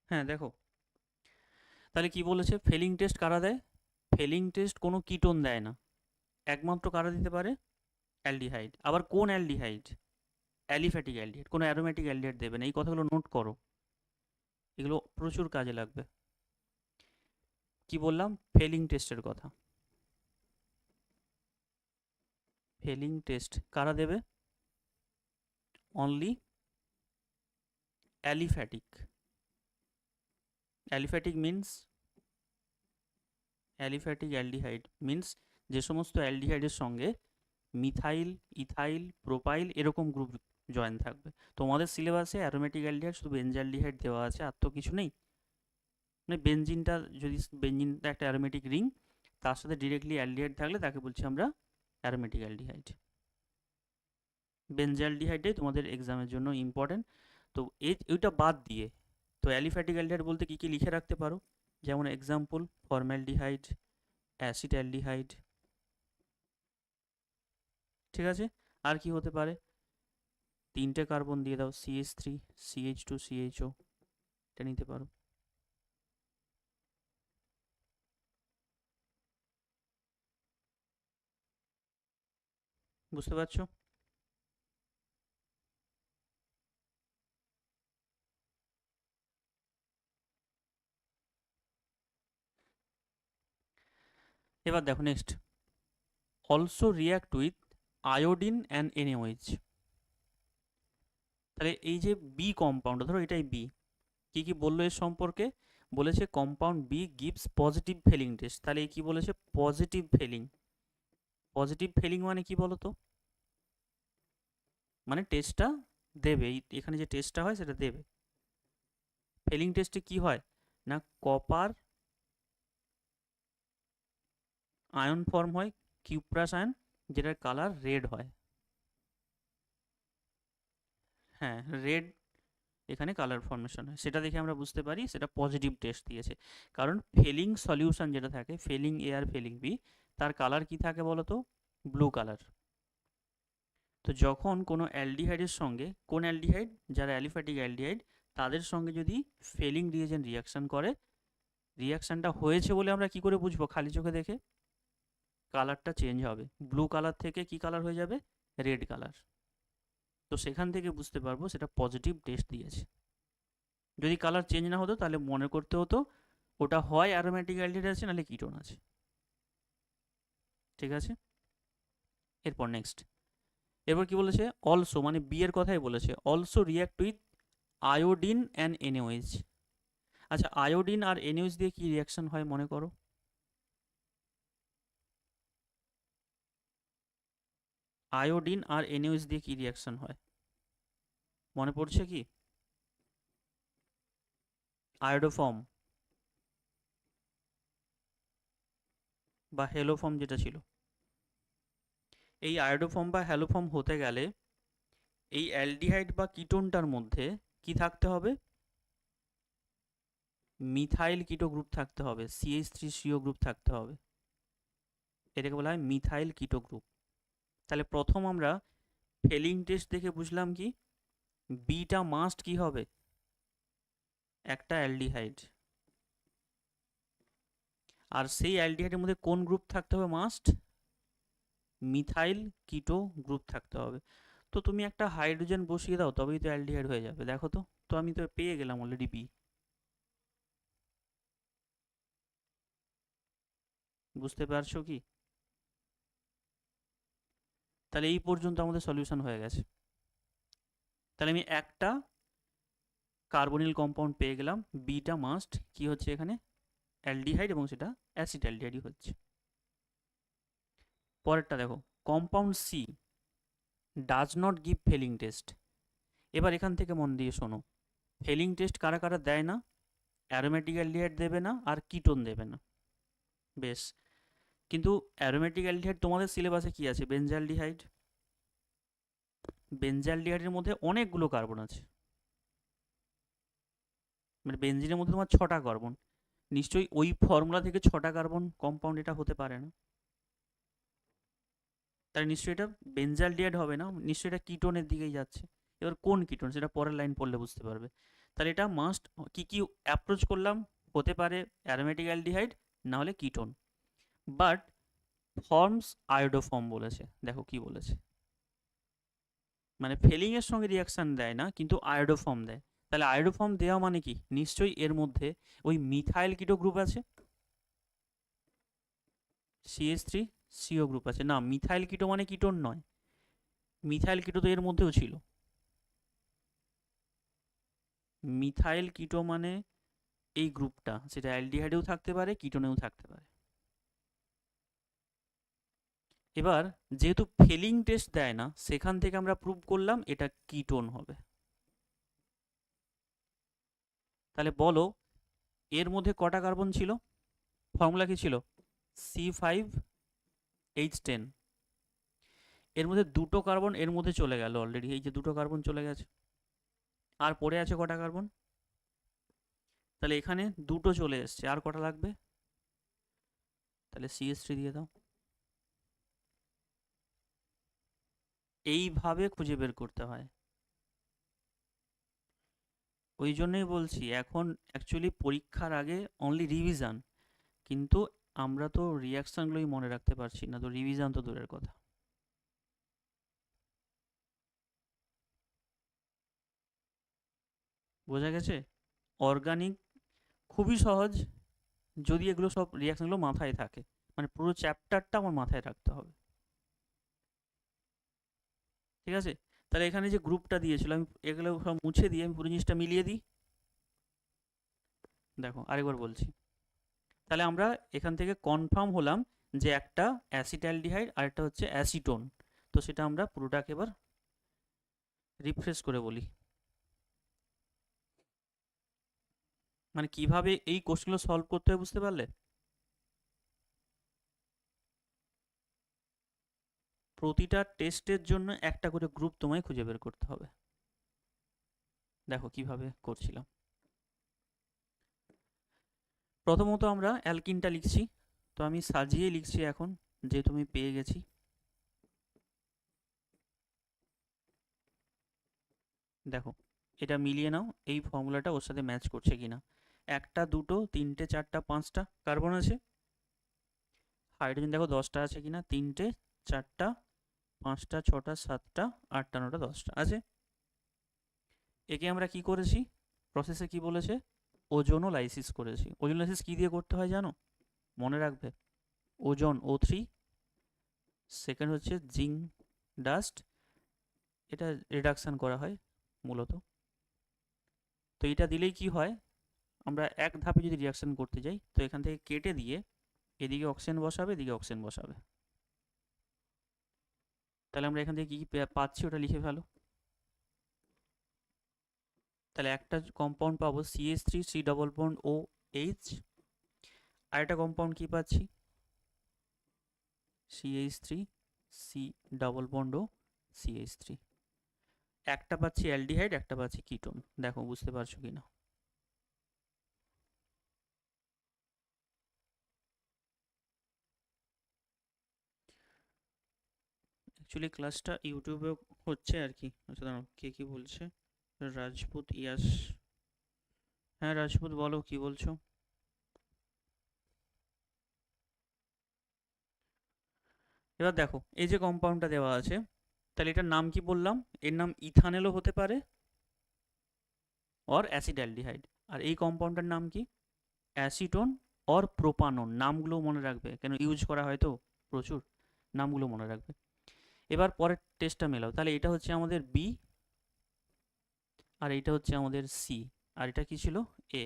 হ্যাঁ দেখো, তাহলে কি বলেছে, ফেলিং টেস্ট কারা দেয়? ফেলিং টেস্ট কোনো কিটোন দেয় না, একমাত্র কারা দিতে পারে? অ্যালডিহাইড। আবার কোন অ্যালডিহাইড? অ্যালিফ্যাটিক অ্যালডিহাইড, কোনো অ্যারোমেটিক অ্যালডিহাইড দেবে না। এই কথাগুলো নোট করো, এগুলো প্রচুর কাজে লাগবে। কি বললাম? ফেলিং টেস্টের কথা। ফেলিং টেস্ট কারা দেবে? Only aliphatic. Aliphatic means, aliphatic aldehyde means যে সমস্ত অ্যালডিহাইডের সঙ্গে মিথাইল, ইথাইল, প্রোপাইল এরকম গ্রুপ জয়েন থাকবে। তোমাদের সিলেবাসে অ্যারোমেটিক অ্যালডিহাইড শুধু বেনজালডিহাইড দেওয়া আছে, আর তো কিছু নেই। মানে বেনজিনটা, যদি বেনজিনটা একটা অ্যারোমেটিক রিং, তার সাথে ডিরেক্টলি অ্যালডিহাইড থাকলে তাকে বলছি আমরা অ্যারোমেটিক অ্যালডিহাইড। বেনজালডিহাইডটাই তোমাদের এক্সামের জন্য ইম্পর্টেন্ট। তো এইটা বাদ দিয়ে তো অ্যালিফ্যাটিক অ্যালডিহাইড বলতে কী কী লিখে রাখতে পারো, যেমন এক্সাম্পল ফর্ম্যালডিহাইড, অ্যাসিটালডিহাইড, ঠিক আছে? আর কি হতে পারে? তিনটে কার্বন দিয়ে দাও, CH3, CH2, CHO, এটা নিতে পারো। বুঝতে পারছো? এবার দেখো next, also react with iodine and NaOH। তাহলে এই যে বি কম্পাউন্ড, ধরো এটাই বি, কি কি বললো এর সম্পর্কে? বলেছে compound B gives positive Fehling test. তাহলে এই কি বলেছে? Positive felling. পজিটিভ ফেলিং মানে কি বলো তো? মানে টেস্টটা দেবে, এখানে যে টেস্টটা হয় সেটা দেবে। ফেলিং টেস্টে কি হয় না, কপার আয়ন ফর্ম হয়, কিউপ্রাস আয়ন, যেটার কালার রেড হয়। হ্যাঁ, রেড এখানে কালার ফর্মেশন হয়, সেটা দেখে আমরা বুঝতে পারি সেটা পজিটিভ টেস্ট দিয়েছে। কারণ ফেলিং সলিউশন যেটা থাকে, ফেলিং এ আর ফেলিং বি, তার কালার কি থাকে বলো তো? Blue colour. তো যখন কোনো অ্যালডিহাইডের সঙ্গে, কোন অ্যালডিহাইড? যারা অ্যালিফ্যাটিক অ্যালডিহাইড, তাদের সঙ্গে যদি ফেলিং রিয়েজেন্ট রিয়াকশন করে, রিয়াকশনটা হয়েছে বলে আমরা কি করে বুঝবো খালি চোখে দেখে? কালারটা চেঞ্জ হবে, ব্লু কালার থেকে কি কালার হয়ে যাবে? Red colour. তো সেখান থেকে বুঝতে পারবো সেটা পজিটিভ টেস্ট দিয়েছে। যদি কালার চেঞ্জ না হতো তাহলে মনে করতে হতো ওটা হয় অ্যারোমেটিক অ্যালডিহাইড আছে, নাহলে কিটোন আছে। ঠিক আছে? এরপর নেক্সট, এরপর কি বলেছে? অলসো, মানে বি এর কথাই বলেছে, also react with iodine and NaOH। আচ্ছা, আয়োডিন আর NaOH দিয়ে কি রিয়াকশন হয় মনে করো? আয়োডিন আর NaOH দিয়ে কি রিয়াকশন হয় মনে পড়ছে কি? আয়োডোফর্ম বা হেলোফর্ম যেটা ছিল। এই আয়োডোফর্ম বা হ্যালোফর্ম হতে গেলে এই অ্যালডিহাইড বা কিটোনটার মধ্যে কি থাকতে হবে? মিথাইল কিটো গ্রুপ থাকতে হবে, CH3CO গ্রুপ থাকতে হবে। এটাকে বলা হয় মিথাইল কিটো গ্রুপ। তাহলে প্রথম আমরা ফেলিং টেস্ট দেখে বুঝলাম কি, বিটা মাস্ট কি হবে? একটা অ্যালডিহাইড। আর সেই অ্যালডিহাইডের মধ্যে কোন গ্রুপ থাকতে হবে মাস্ট? মিথাইল কিটো গ্রুপ থাকতে হবে। তো তুমি একটা হাইড্রোজেন বসিয়ে দাও, তবেই তো অ্যালডিহাইড হয়ে যাবে। দেখো তো, তো আমি তো পেয়ে গেলাম অলরেডি বি। বুঝতে পারছো কি? তাহলে এই পর্যন্ত আমাদের সলিউশন হয়ে গেছে। তাহলে আমি একটা কার্বনিল কম্পাউন্ড পেয়ে গেলাম, বিটা মাস্ট কি হচ্ছে এখানে? অ্যালডিহাইড, এবং সেটা অ্যাসিড অ্যালডিহাইডই হচ্ছে। পরেরটা দেখো, compound C does not give Fehling test. এবার এখান থেকে মন দিয়ে শোনো, ফেলিং টেস্ট কারা কারা দেয় না? অ্যারোমেটিক অ্যালডিহাইড দেবে না, আর কিটোন দেবে না। বেশ, কিন্তু অ্যারোমেটিক অ্যালডিহাইড তোমাদের সিলেবাসে কি আছে? বেনজালডিহাইড। বেনজালডিহাইডের মধ্যে অনেকগুলো কার্বন আছে, মানে বেনজিনের মধ্যে তোমার 6টা কার্বন। নিশ্চয়ই ওই ফর্মুলা থেকে 6টা কার্বন কম্পাউন্ড এটা হতে পারে না। তাই নিশ্চয়ই এটা বেনজালডিহাইড হবে না, নিশ্চয়ই এটা কিটোনের দিকেই যাচ্ছে। এবার কোন কিটোন সেটা পরের লাইন পড়লে বুঝতে পারবে। তাহলে এটা মাস্ট কি কি অ্যাপ্রোচ করলাম, হতে পারে অ্যারোমেটিক অ্যালডিহাইড, না হলে কিটোন, বাট ফর্মস আয়োডোফর্ম বলেছে। দেখো কি বলেছে, মানে ফেলিংয়ের সঙ্গে রিয়াকশান দেয় না, কিন্তু আয়োডোফর্ম দেয়। তাহলে আয়োডোফর্ম দেওয়া মানে কি, নিশ্চয়ই এর মধ্যে ওই মিথাইল কিটো গ্রুপ আছে, CH3 CO গ্রুপ আছে। না, মিথাইল কিটো মানে কিটোন নয়, মিথাইল কিটো তো এর মধ্যেও ছিল। মিথাইল কিটো মানে এই গ্রুপটা, সেটা অ্যালডিহাইডেও থাকতে পারে, কিটোনেও থাকতে পারে। এবার যেহেতু ফেলিং টেস্ট দেয় না, সেখান থেকে আমরা প্রুভ করলাম এটা কিটোন হবে। তাহলে বলো এর মধ্যে কটা কার্বন ছিল, ফর্মুলা কি ছিল, C5H10। এর মধ্যে দুটো কার্বন এর মধ্যে চলে গেল অলরেডি, এই যে দুটো কার্বন চলে গেছে, আর পড়ে আছে কটা কার্বন, তাহলে এখানে দুটো চলে এসছে, আর কটা লাগবে, তাহলে CH3 দিয়ে দাও। এইভাবে খুঁজে বের করতে হয়। ওই জন্যই বলছি এখন অ্যাকচুয়ালি পরীক্ষার আগে অনলি রিভিশন, কিন্তু আমরা তো রিয়াকশানগুলোই মনে রাখতে পারছি না, তো রিভিশন তো দূরের কথা। বোঝা গেছে? অর্গানিক খুবই সহজ, যদি এগুলো সব রিয়াকশানগুলো মাথায় থাকে, মানে পুরো চ্যাপ্টারটা আমার মাথায় রাখতে হবে। ঠিক আছে, তাহলে এখানে যে গ্রুপটা দিয়েছিল আমি এগুলো সব মুছে দিয়ে আমি পুরো জিনিসটা মিলিয়ে দিই। দেখো আরেকবার বলছি, তাহলে আমরা এখান থেকে কনফার্ম হলাম যে একটা অ্যাসিটালডিহাইড আর একটা হচ্ছে অ্যাসিটোন। তো সেটা আমরা পুরোটাকে এবার রিফ্রেশ করে বলি, মানে কিভাবে এই কোশ্চেনগুলো সলভ করতে হবে, বুঝতে পারলে? প্রতিটা টেস্টের জন্য একটা করে গ্রুপ তোমায় খুঁজে বের করতে হবে। দেখো কিভাবে করছিলাম। প্রথমত আমরা অ্যালকিনটা লিখছি, তো আমি সাজিয়ে লিখছি এখন, যেহেতু আমি পেয়ে গেছি। দেখো এটা মিলিয়ে নাও, এই ফর্মুলাটা ওর সাথে ম্যাচ করছে কিনা। একটা, দুটো, তিনটে, চারটা, পাঁচটা কার্বন আছে। হাইড্রোজেন দেখো 10টা আছে কিনা, তিনটে, চারটা, পাঁচটা, ছটা, সাতটা, আটটা, নটা, 10টা আছে। একে আমরা কি করেছি, প্রসেসে কি বলেছে, ওজোনোলাইসিস করেছি। ওজোনোলাইসিস কি দিয়ে করতে হয় জানো, মনে রাখবে, ওজন O3, সেকেন্ড হচ্ছে জিঙ্ক ডাস্ট, এটা রিডাকশান করা হয় মূলত। তো এটা দিলেই কি হয়, আমরা এক ধাপে যদি রিয়াকশান করতে যাই, তো এখান থেকে কেটে দিয়ে এদিকে অক্সিজেন বসাবে, এদিকে অক্সিজেন বসাবে। তাহলে আমরা এখান থেকে কী কী পাচ্ছি ওটা লিখে ফেলো। তাহলে একটা কম্পাউন্ড পাবো CH3 C double bond OH, আর একটা কম্পাউন্ড কি পাচ্ছি, CH3 C ডবল বন্ড ও CH3। একটা পাচ্ছি অ্যালডিহাইড, একটা পাচ্ছি কিটোন। দেখো বুঝতে পারছো কি না? অ্যাকচুয়ালি ক্লাসটা ইউটিউবে হচ্ছে আর কি। আচ্ছা দাঁড়াও, কে কি বলছে, রাজপুত ইয়াস, হ্যাঁ রাজপুত বলো কি বলছো। এবার দেখো এই যে কম্পাউন্ডটা দেওয়া আছে, তাহলে এটার নাম কি বললাম, এর নাম ইথানেলও হতে পারে অর অ্যাসিডালডিহাইড। আর এই কম্পাউন্ডটার নাম কি, অ্যাসিটোন অর প্রোপানন। নামগুলো মনে রাখবে, কেন ইউজ করা হয় তো প্রচুর, নামগুলো মনে রাখবে। এবার পরের টেস্টটা মেলাও, তাহলে এটা হচ্ছে আমাদের বি, আর এইটা হচ্ছে আমাদের সি, আর এটা কি ছিল এ।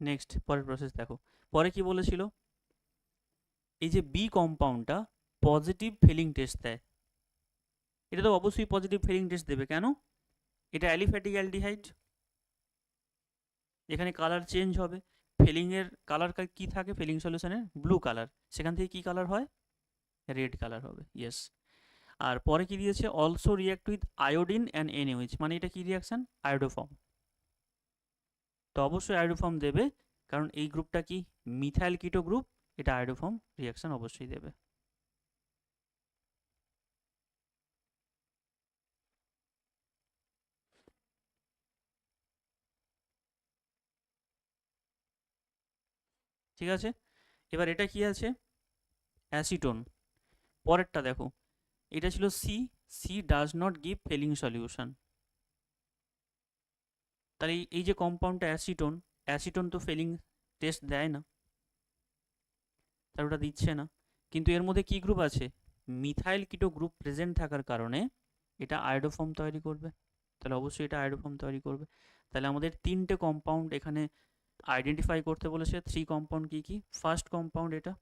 নেক্সট পরের প্রসেস দেখো, পরে কি বলেছিল, এই যে বি কম্পাউন্ডটা পজিটিভ ফিলিং টেস্ট দেয়, এটা তো অবশ্যই পজিটিভ ফিলিং টেস্ট দেবে, কেন, এটা অ্যালিফ্যাটিক অ্যালডিহাইড, এখানে কালার চেঞ্জ হবে। ফিলিংয়ের কালার কি থাকে, ফিলিং সলিউশনের ব্লু কালার, সেখান থেকে কি কালার হয়, রেড কালার হবে, ইয়েস। আর পরে কি দিয়েছে, also react with iodine and NaOH, মানে এটা কি রিয়াকশান, আয়োডোফর্ম। তো অবশ্যই আয়োডোফর্ম দেবে, কারণ এই গ্রুপটা কি মিথাইল কিটো গ্রুপ, এটা আয়োডোফর্ম রিয়াকশান অবশ্যই দেবে। ঠিক আছে, এবার এটা কি আছে, অ্যাসিটোন। পরেরটা দেখো, এটা ছিল C, C does not give Fehling solution. তাহলে এই যে কম্পাউন্ডটা অ্যাসিটোন, অ্যাসিটোন তো ফেলিং টেস্ট দেয় না, তার ওটা দিচ্ছে না। কিন্তু এর মধ্যে কি গ্রুপ আছে, মিথাইল কিটো গ্রুপ প্রেজেন্ট থাকার কারণে এটা আয়োডোফর্ম তৈরি করবে। তাহলে অবশ্যই এটা আয়োডোফর্ম তৈরি করবে। তাহলে আমাদের তিনটে কম্পাউন্ড এখানে আইডেন্টিফাই করতে বলেছে। 3 কম্পাউন্ড কি কি? ফার্স্ট কম্পাউন্ড এটা,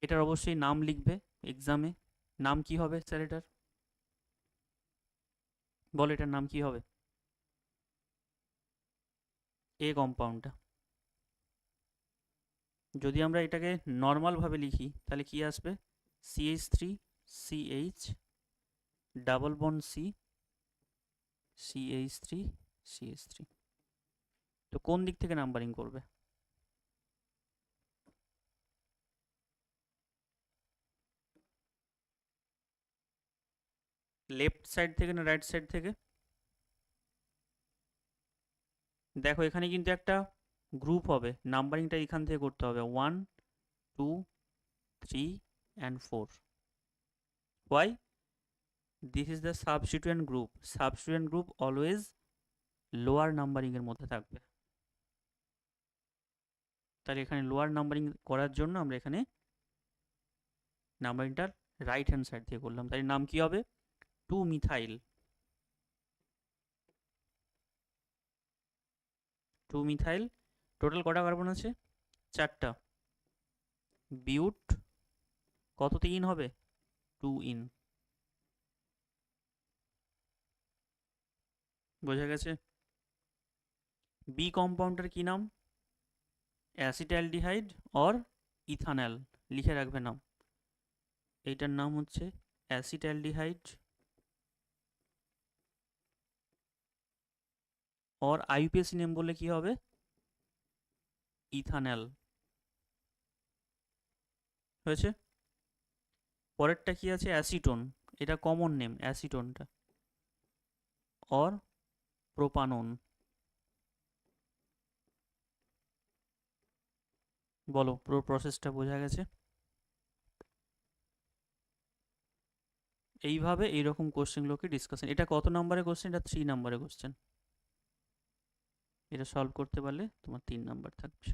এটার অবশ্যই নাম লিখবে এক্সামে। নাম কি হবে স্যার এটার? বল এটার নাম কি হবে? এ কম্পাউন্ডটা যদি আমরা এটাকে নর্মালভাবে লিখি তাহলে কি আসবে, CH3 CH double bond C CH3 CH3। তো কোন দিক থেকে নাম্বারিং করবে? লেফট সাইড থেকে না রাইট সাইড থেকে? দেখো এখানে কিন্তু একটা গ্রুপ হবে, নাম্বারিংটা এখান থেকে করতে হবে 1 2 3 and 4। Why? This is the substituent group, substituent group always lower numbering এর মধ্যে থাকবে। তাহলে এখানে লোয়ার নাম্বারিং করার জন্য আমরা এখানে নাম্বারিংটা রাইট হ্যান্ড সাইড থেকে করলাম। তাই নাম কি হবে, 2 মিথাইল। 2 মিথাইল, টোটাল কটা কার্বন আছে? 4টা। বিউট কততে ইন হবে? 2 ইন। বোঝা গেছে? বি কম্পাউন্ডের কি নাম? অ্যাসিটালডিহাইড অর ইথানল, লিখে রাখবে নাম। এইটার নাম হচ্ছে অ্যাসিটালডিহাইড অর আইউপিএসি নেম বললে কি হবে, ইথানল। হয়েছে? পরেরটা কি আছে, অ্যাসিটোন। এটা কমন নেম অ্যাসিটোনটা, অর প্রোপানন। বলো পুরো প্রসেসটা বোঝা গেছে? এইভাবে এইরকম কোশ্চেনগুলোকে ডিসকাশন। এটা কত নম্বরের কোশ্চেন? এটা 3 নম্বরের কোশ্চেন। এটা সলভ করতে পারলে তোমার 3 নাম্বার থাকবে।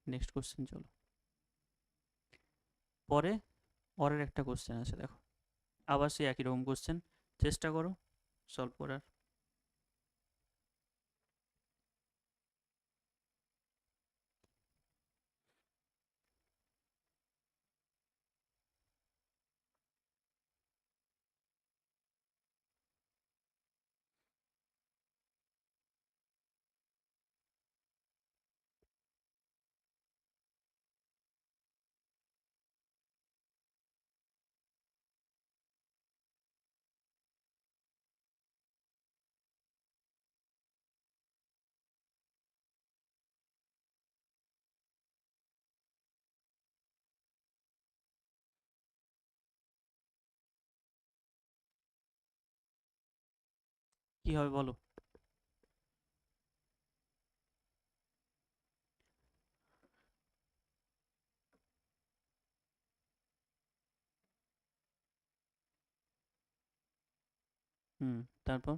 নেক্সট কোশ্চেন চলো। পরে পরের একটা কোশ্চেন আছে দেখো, আবার সেই একই রকম কোশ্চেন, চেষ্টা করো সলভ করার। কি হবে বলো? তারপর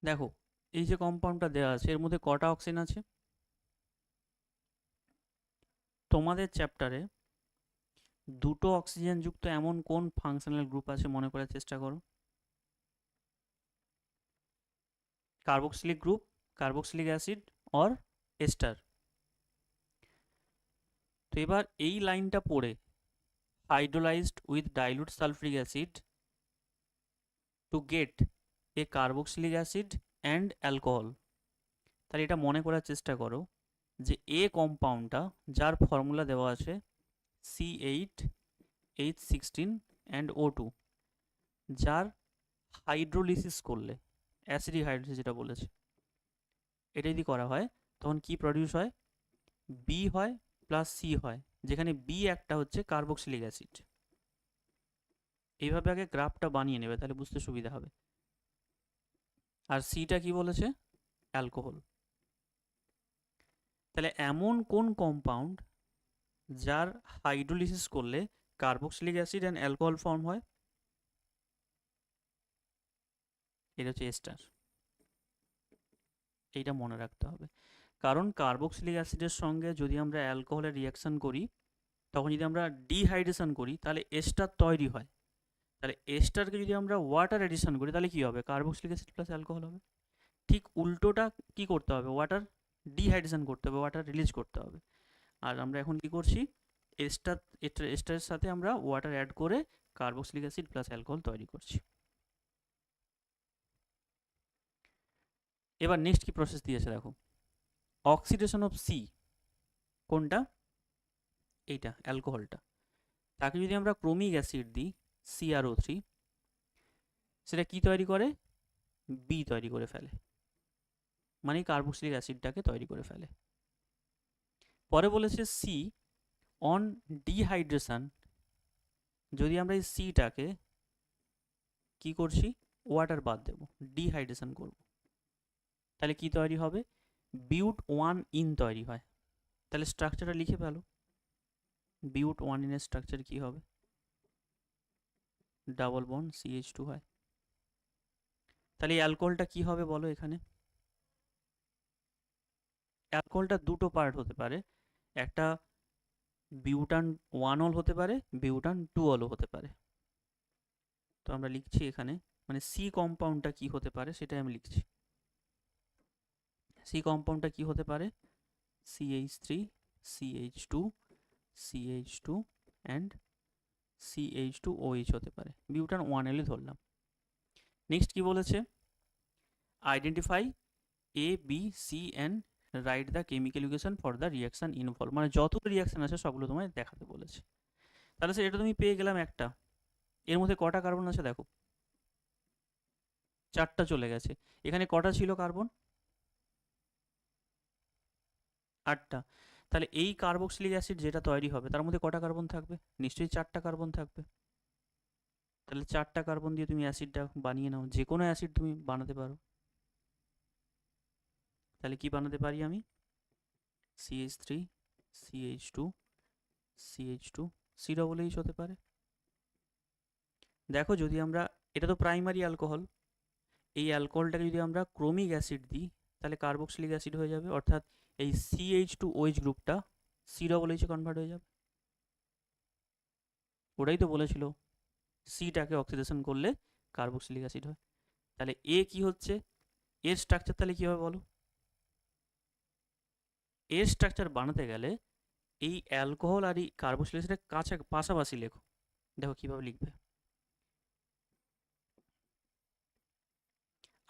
দেখো এই যে কম্পাউন্ডটা দেওয়া আছে এর মধ্যে কটা অক্সিজেন আছে? তোমাদের চ্যাপ্টারে 2টো অক্সিজেন যুক্ত এমন কোন ফাংশনাল গ্রুপ আছে মনে করার চেষ্টা করো। Carboxylic group, carboxylic acid or ester. তো এবার এই লাইনটা পড়ে hydrolysed with dilute sulphuric acid to get a carboxylic acid and alcohol. তাহলে এটা মনে করার চেষ্টা করো যে এ কম্পাউন্ডটা যার ফর্মুলা দেওয়া আছে C8H16 and O2, যার হাইড্রোলিসিস করলে, অ্যাসিডিক হাইড্রোলিসিস যেটা বলেছে, এটা যদি করা হয় তখন কি প্রডিউস হয়? বি হয় প্লাস সি হয়, যেখানে বি একটা হচ্ছে কার্বক্সিলিক অ্যাসিড। এইভাবে আগে গ্রাফটা বানিয়ে নেবে, তাহলে বুঝতে সুবিধা হবে। আর সিটা কি বলেছে? অ্যালকোহল। তাহলে এমন কোন কম্পাউন্ড যার হাইড্রোলিসিস করলে carboxylic acid and alcohol form হয়? এটা হচ্ছে এস্টার। এইটা মনে রাখতে হবে, কারণ কার্বক্সিলিক অ্যাসিডের সঙ্গে যদি আমরা অ্যালকোহলের রিয়াকশন করি, তখন যদি আমরা ডিহাইড্রেশন করি তাহলে এস্টার তৈরি হয়। তাহলে এস্টারকে যদি আমরা ওয়াটার এডিশন করি তাহলে কি হবে? কার্বক্সিলিক অ্যাসিড প্লাস অ্যালকোহল হবে। ঠিক উল্টোটা কি করতে হবে? ওয়াটার ডিহাইড্রেশন করতে হবে, ওয়াটার রিলিজ করতে হবে। আর আমরা এখন কি করছি? এস্টার, এস্টারের সাথে আমরা ওয়াটার অ্যাড করে কার্বক্সিলিক অ্যাসিড প্লাস অ্যালকোহল তৈরি করছি। এবার নেক্সট কি প্রসেস দিয়েছে দেখো, অক্সিডেশন অফ সি। কোনটা? এইটা, অ্যালকোহলটা। তাকে যদি আমরা ক্রোমিক অ্যাসিড দিই CrO3, সেটা কি তৈরি করে? বি তৈরি করে ফেলে, মানে কার্বক্সিলিক অ্যাসিডটাকে তৈরি করে ফেলে। পরে বলেছে সি অন ডিহাইড্রেশন, যদি আমরা এই সিটাকে কি করছি? ওয়াটার বাদ দেব, ডিহাইড্রেশন করব, তাহলে কি তৈরি হবে? বিউট 1 ইন তৈরি হয়। তাহলে স্ট্রাকচারটা লিখে ফেলো, বিউট 1 ইনের স্ট্রাকচার কি হবে? ডাবল বন্ড CH2 হয়। তাহলে এই অ্যালকোহলটা কি হবে বলো এখানে? অ্যালকোহলটা দুটো পার্ট হতে পারে, একটা বিউটান 1 অল হতে পারে, বিউটান 2 অলও হতে পারে। তো আমরা লিখছি এখানে, মানে সি কম্পাউন্ডটা কি হতে পারে সেটাই আমি লিখছি। সি কম্পাউন্ডটা কি হতে পারে? CH3, CH2, CH2 and CH2OH হতে পারে, বিউটান 1 এলই ধরলাম। নেক্সট কি বলেছে? Identify A, B, C and write the chemical equation for the reaction involve, মানে যত রিয়াকশন আছে সবগুলো তোমায় দেখাতে বলেছে। তাহলে স্যার এটা তুমি পেয়ে গেলাম একটা, এর মধ্যে কটা কার্বন আছে দেখো, 4টা চলে গেছে। এখানে কটা ছিল কার্বন? 8টা। তাহলে এই কার্বক্সিলিক অ্যাসিড যেটা তৈরি হবে তার মধ্যে কটা কার্বন থাকবে? নিশ্চয়ই 4টা কার্বন থাকবে। তাহলে 4টা কার্বন দিয়ে তুমি অ্যাসিডটা বানিয়ে নাও, যে কোনো অ্যাসিড তুমি বানাতে পারো। তাহলে কি বানাতে পারি আমি? CH3, CH2, CH2, C=H হতে পারে। দেখো যদি আমরা, এটা তো প্রাইমারি অ্যালকোহল, এই অ্যালকোহলটাকে যদি আমরা ক্রোমিক অ্যাসিড দিই তাহলে কার্বক্সিলিক অ্যাসিড হয়ে যাবে, অর্থাৎ এই CH2OH গ্রুপটা C=H কনভার্ট হয়ে যাবে। ওটাই তো বলেছিল, সিটাকে অক্সিডেশন করলে কার্বক্সিলিক অ্যাসিড হয়। তাহলে এ কি হচ্ছে? এর স্ট্রাকচার তাহলে কী হবে বলো? এর স্ট্রাকচার বানাতে গেলে এই অ্যালকোহল আর এই কার্বক্সিলিক অ্যাসিডের কাছে পাশাপাশি লেখো। দেখো কীভাবে লিখবে।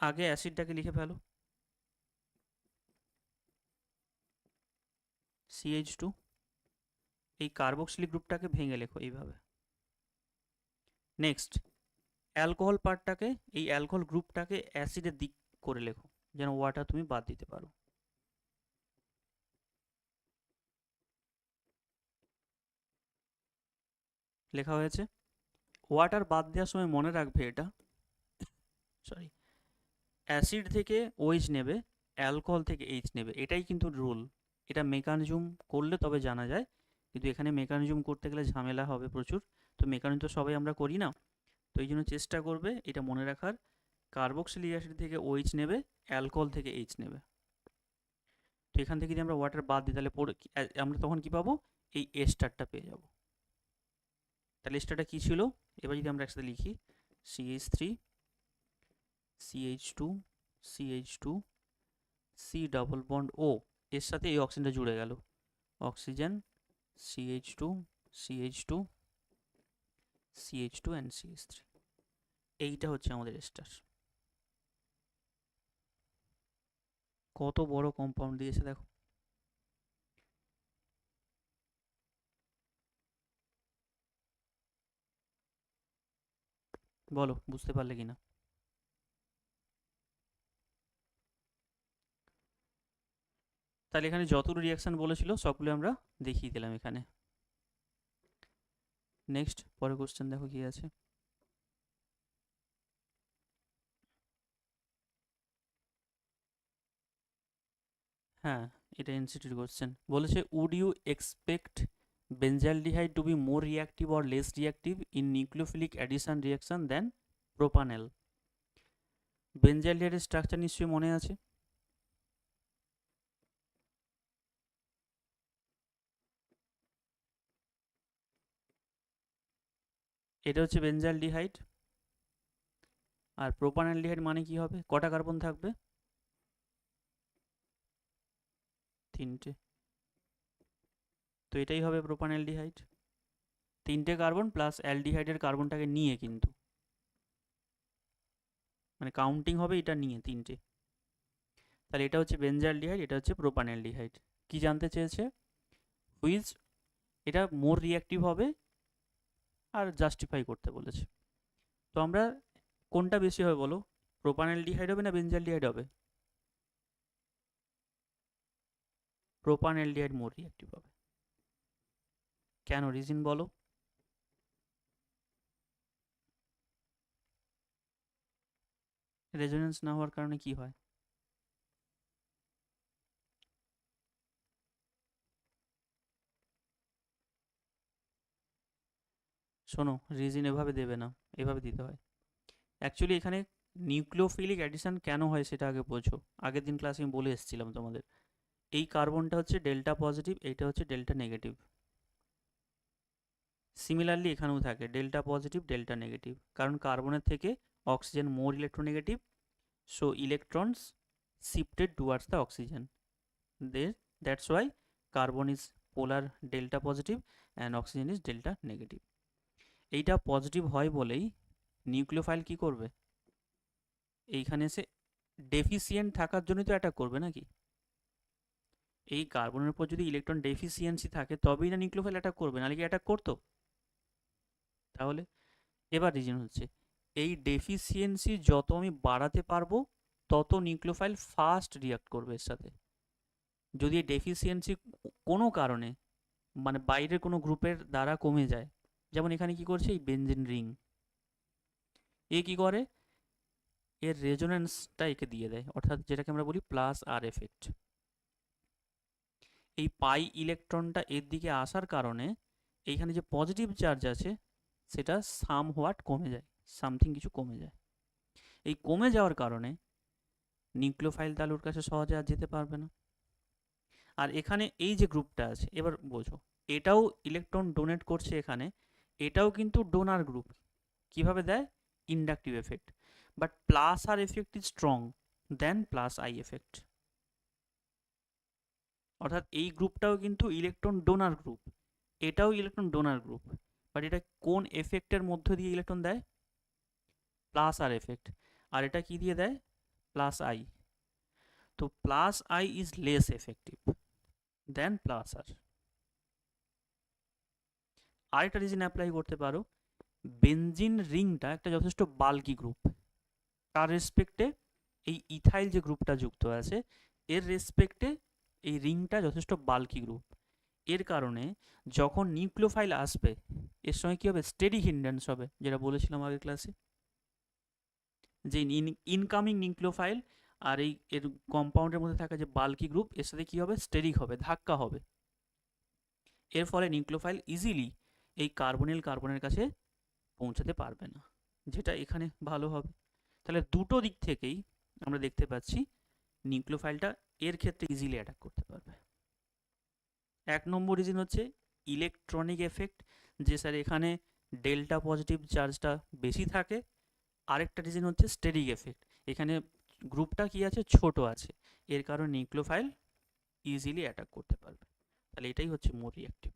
আগে অ্যাসিডটাকে লিখে ফেলো, CH2, এই কার্বক্সিলিক গ্রুপটাকে ভেঙে লেখো এইভাবে। নেক্সট অ্যালকোহল পার্টটাকে, এই অ্যালকোহল গ্রুপটাকে অ্যাসিডের দিক করে লেখো, যেন ওয়াটার তুমি বাদ দিতে পারো। লেখা হয়েছে। ওয়াটার বাদ দেওয়ার সময় মনে রাখবে এটা, সরি, অ্যাসিড থেকে OH নেবে, অ্যালকোহল থেকে H নেবে, এটাই কিন্তু রুল। এটা মেকানিজম করলে তবে জানা যায়, কিন্তু এখানে মেকানিজম করতে গেলে ঝামেলা হবে প্রচুর। তো মেকানিজম তো সবাই আমরা করি না, তো এই জন্য চেষ্টা করবে এটা মনে রাখার, কার্বক্সিলিক অ্যাসিড থেকে OH নেবে, অ্যালকোহল থেকে H নেবে। তো এখান থেকে যদি আমরা ওয়াটার বাদ দিই তাহলে আমরা তখন কি পাবো? এই এস্টারটা পেয়ে যাব। তাহলে এস্টারটা কী ছিল? এবার যদি আমরা একসাথে লিখি, CH3, CH2, CH2, C=O, এর সাথে এই অক্সিজেনটা জুড়ে গেল, oxygen, CH2, CH2, CH2 and CH3। এইটা হচ্ছে আমাদের এস্টার। কত বড় কম্পাউন্ড দিয়েছে দেখো। বলো বুঝতে পারলে কিনা। তাহলে এখানে যতগুলো রিয়াকশান বলেছিল সবগুলো আমরা দেখিয়ে দিলাম এখানে। নেক্সট পরের কোশ্চেন দেখো কি আছে। হ্যাঁ, এটা এনসিটির কোশ্চেন বলেছে, would you expect benzaldehyde to be more reactive or less reactive in nucleophilic addition reaction than propanal. বেঞ্জালডিহাইডের স্ট্রাকচার নিশ্চয়ই মনে আছে। এটা হচ্ছে বেঞ্জালডিহাইড, আর প্রোপানালডিহাইড মানে কি হবে, কটা কার্বন থাকবে, তিনটে। তো এটাই হবে প্রোপানালডিহাইড, তিনটে কার্বন প্লাস অ্যালডিহাইডের কার্বনটাকে নিয়ে, কিন্তু মানে কাউন্টিং হবে এটা নিয়ে তিনটে। তাহলে এটা হচ্ছে বেঞ্জালডিহাইড, এটা হচ্ছে প্রোপানালডিহাইড। কি জানতে চেয়েছে, হুইচ, এটা মোর রিয়াক্টিভ হবে আর জাস্টিফাই করতে বলেছে। তো আমরা কোনটা বেশি হবে বলো, প্রোপানালডিহাইড হবে না বেঞ্জালডিহাইড হবে? প্রোপানালডিহাইড মোর রিয়াক্টিভ হবে। কেন, রিজন বলো। রেজোনেন্স না হওয়ার কারণে কি হয়? শোনো, রিজন এভাবে দেবে না, এভাবে দিতে হয়। অ্যাকচুয়ালি এখানে নিউক্লিওফিলিক অ্যাডিশন কেন হয় সেটা আগে বোঝো। আগের দিন ক্লাসে আমি বলে এসেছিলাম তোমাদের, এই কার্বনটা হচ্ছে ডেল্টা পজিটিভ, এইটা হচ্ছে ডেল্টা নেগেটিভ। সিমিলারলি এখানেও থাকে ডেল্টা পজিটিভ ডেল্টা নেগেটিভ, কারণ কার্বনের থেকে oxygen more electronegative, so electrons shifted towards the oxygen, they that's why carbon is polar delta positive and oxygen is delta negative. এইটা positive হয় বলেই নিউক্লিওফাইল কি করবে, এইখানে এসে ডেফিসিয়েন্ট থাকার জন্যই তো অ্যাটাক করবে নাকি। এই কার্বনের উপর যদি ইলেকট্রন ডেফিসিয়েন্সি থাকে তবেই না নিউক্লিওফাইল অ্যাটাক করবে, নাহলে কি অ্যাটাক করতো? তাহলে এবার রিজন হচ্ছে, এই ডেফিসিয়েন্সি যত আমি বাড়াতে পারবো তত নিউক্লিওফাইল ফাস্ট রিয়াক্ট করবে এর সাথে। যদি এই ডেফিসিয়েন্সি কোনো কারণে মানে বাইরের কোনো গ্রুপের দ্বারা কমে যায়, যেমন এখানে কি করছে এই বেনজিন রিং, এ কি করে, এর রেজোনেন্সটা একে দিয়ে দেয়, অর্থাৎ যেটাকে আমরা বলি প্লাস আর এফেক্ট। এই পাই ইলেকট্রনটা এর দিকে আসার কারণে এইখানে যে পজিটিভ চার্জ আছে সেটা সাম হোয়াট কমে যায়, সামথিং কিছু কমে যায়। এই কমে যাওয়ার কারণে নিউক্লিওফাইল তাহলে ওর কাছে সহজে আর যেতে পারবে না। আর এখানে এই যে গ্রুপটা আছে, এবার বোঝো, এটাও ইলেকট্রন ডোনেট করছে এখানে, এটাও কিন্তু ডোনার গ্রুপ। কিভাবে দেয়, inductive effect, but plus R effect is strong then plus I effect. অর্থাৎ এই গ্রুপটাও কিন্তু ইলেকট্রন ডোনার গ্রুপ, এটাও ইলেকট্রন ডোনার গ্রুপ, বাট এটা কোন এফেক্টের মধ্য দিয়ে ইলেকট্রন দেয়, প্লাস আর এফেক্ট, আর এটা কি দিয়ে দেয়, প্লাস আই। তো plus I is less effective than plus R. আরেকটা রিজন অ্যাপ্লাই করতে পারো, বেনজিন রিংটা একটা যথেষ্ট বাল্কি গ্রুপ, তার রেসপেক্টে এই ইথাইল যে গ্রুপটা যুক্ত আছে এর রেসপেক্টে এই রিংটা যথেষ্ট বাল্কি গ্রুপ। এর কারণে যখন নিউক্লিওফাইল আসবে এর সঙ্গে কী হবে, স্টেডি হিন্ড্রেন্স হবে, যেটা বলেছিলাম আগের ক্লাসে, যে ইনকামিং নিউক্লিওফাইল আর এই এর কম্পাউন্ডের মধ্যে থাকা যে বাল্কি গ্রুপ এর সাথে কী হবে, স্টেরিক হবে, ধাক্কা হবে। এর ফলে নিউক্লিওফাইল ইজিলি এই কার্বনিল কার্বনের কাছে পৌঁছাতে পারবে না, যেটা এখানে ভালো হবে। তাহলে দুটো দিক থেকেই আমরা দেখতে পাচ্ছি নিউক্লিওফাইলটা এর ক্ষেত্রে ইজিলি অ্যাটাক করতে পারবে। এক নম্বর রিজন হচ্ছে ইলেকট্রনিক এফেক্ট, যে স্যার এখানে ডেল্টা পজিটিভ চার্জটা বেশি থাকে। আরেকটা রিজন হচ্ছে স্টেরিক এফেক্ট, এখানে গ্রুপটা কি আছে, ছোট আছে, এর কারণে নিউক্লিওফাইল ইজিলি অ্যাটাক করতে পারবে। তাহলে এটাই হচ্ছে মোর রিঅ্যাক্টিভ।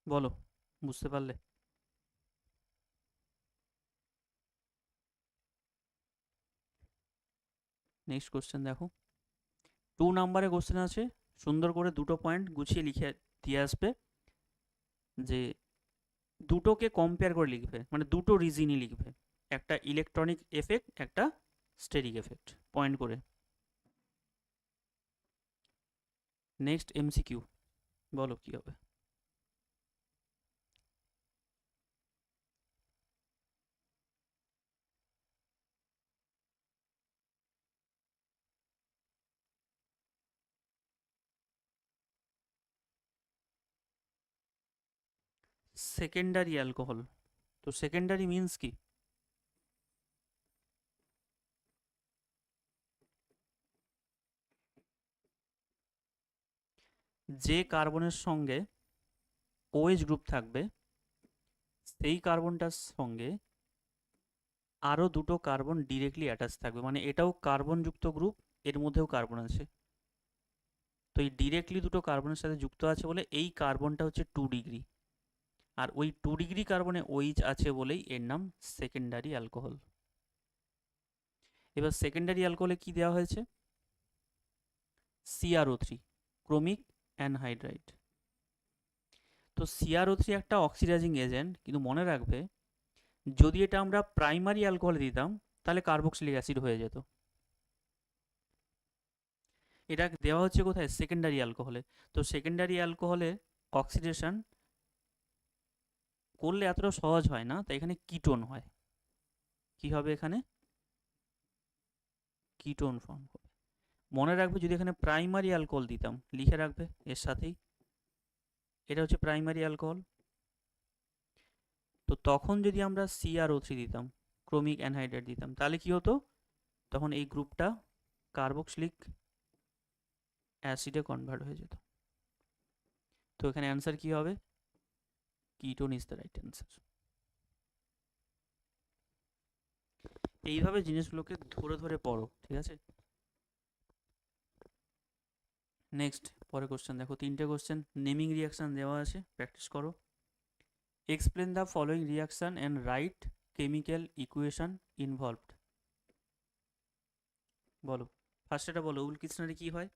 বলো বুঝতে পারলে। নেক্সট কোশ্চেন দেখো, 2 নম্বরে কোশ্চেন আছে, সুন্দর করে দুটো পয়েন্ট গুছিয়ে লিখে দিয়ে আসবে, যে দুটোকে কম্পেয়ার করে লিখবে, মানে দুটো রিজনই লিখবে, একটা ইলেকট্রনিক এফেক্ট, একটা স্টেরিক এফেক্ট, পয়েন্ট করে। নেক্সট এমসিকিউ, বলো কি হবে। সেকেন্ডারি অ্যালকোহল, তো সেকেন্ডারি মিন্স কি? যে কার্বনের সঙ্গে OH গ্রুপ থাকবে সেই কার্বনটার সঙ্গে আরও দুটো কার্বন ডিরেক্টলি অ্যাটাচ থাকবে, মানে এটাও কার্বনযুক্ত গ্রুপ, এর মধ্যেও কার্বন আছে, তো এই ডিরেক্টলি দুটো কার্বনের সাথে যুক্ত আছে বলে এই কার্বনটা হচ্ছে 2 ডিগ্রি, আর ওই 2 ডিগ্রি কার্বনে OH আছে বলেই এর নাম সেকেন্ডারি অ্যালকোহল। এবার সেকেন্ডারি অ্যালকোহলে কি দেওয়া হয়েছে? CrO3, chromic anhydride. তো CrO3 একটা অক্সিডাইজিং এজেন্ট, কিন্তু মনে রাখবে যদি এটা আমরা প্রাইমারি অ্যালকোহলে দিতাম তাহলে কার্বক্সিলিক অ্যাসিড হয়ে যেত। এটা দেওয়া হচ্ছে কোথায়? সেকেন্ডারি অ্যালকোহলে। তো সেকেন্ডারি অ্যালকোহলে অক্সিডেশন করলে এতটা সহজ হয় না, তাই এখানে কিটোন হয়। কি হবে এখানে? কিটোন ফর্ম হবে। মনে রাখবে যদি এখানে প্রাইমারি অ্যালকোহল দিতাম, লিখে রাখবে এর সাথেই, এটা হচ্ছে প্রাইমারি অ্যালকোহল, তো তখন যদি আমরা CrO3 দিতাম, ক্রোমিক অ্যানহাইড্রাইড দিতাম, তাহলে কি হতো? তখন এই গ্রুপটা কার্বক্সিলিক অ্যাসিডে কনভার্ট হয়ে যেত। তো এখানে অ্যান্সার কি হবে? Ketone is the right answer. এইভাবে জিনিসগুলোকে ধরে ধরে পড়ো, ঠিক আছে? নেক্সট পরে কোশ্চেন দেখো, তিনটে কোশ্চেন নেমিং রিয়াকশান দেওয়া আছে, প্র্যাকটিস করো। Explain the following reaction and right chemical equation involved. বলো, ফার্স্ট এটা বলো, উলকিসনারে কি হয়?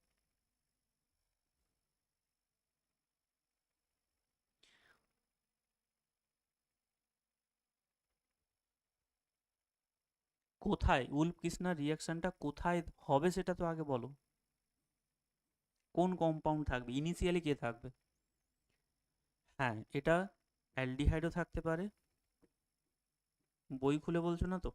কোথায় উলকিসনার রিয়াকশানটা কোথায় হবে সেটা তো আগে বলো। কোন কম্পাউন্ড থাকবে, ইনিশিয়ালি কে থাকবে? হ্যাঁ, এটা অ্যালডিহাইডও থাকতে পারে, বই খুলে বলছো না তো?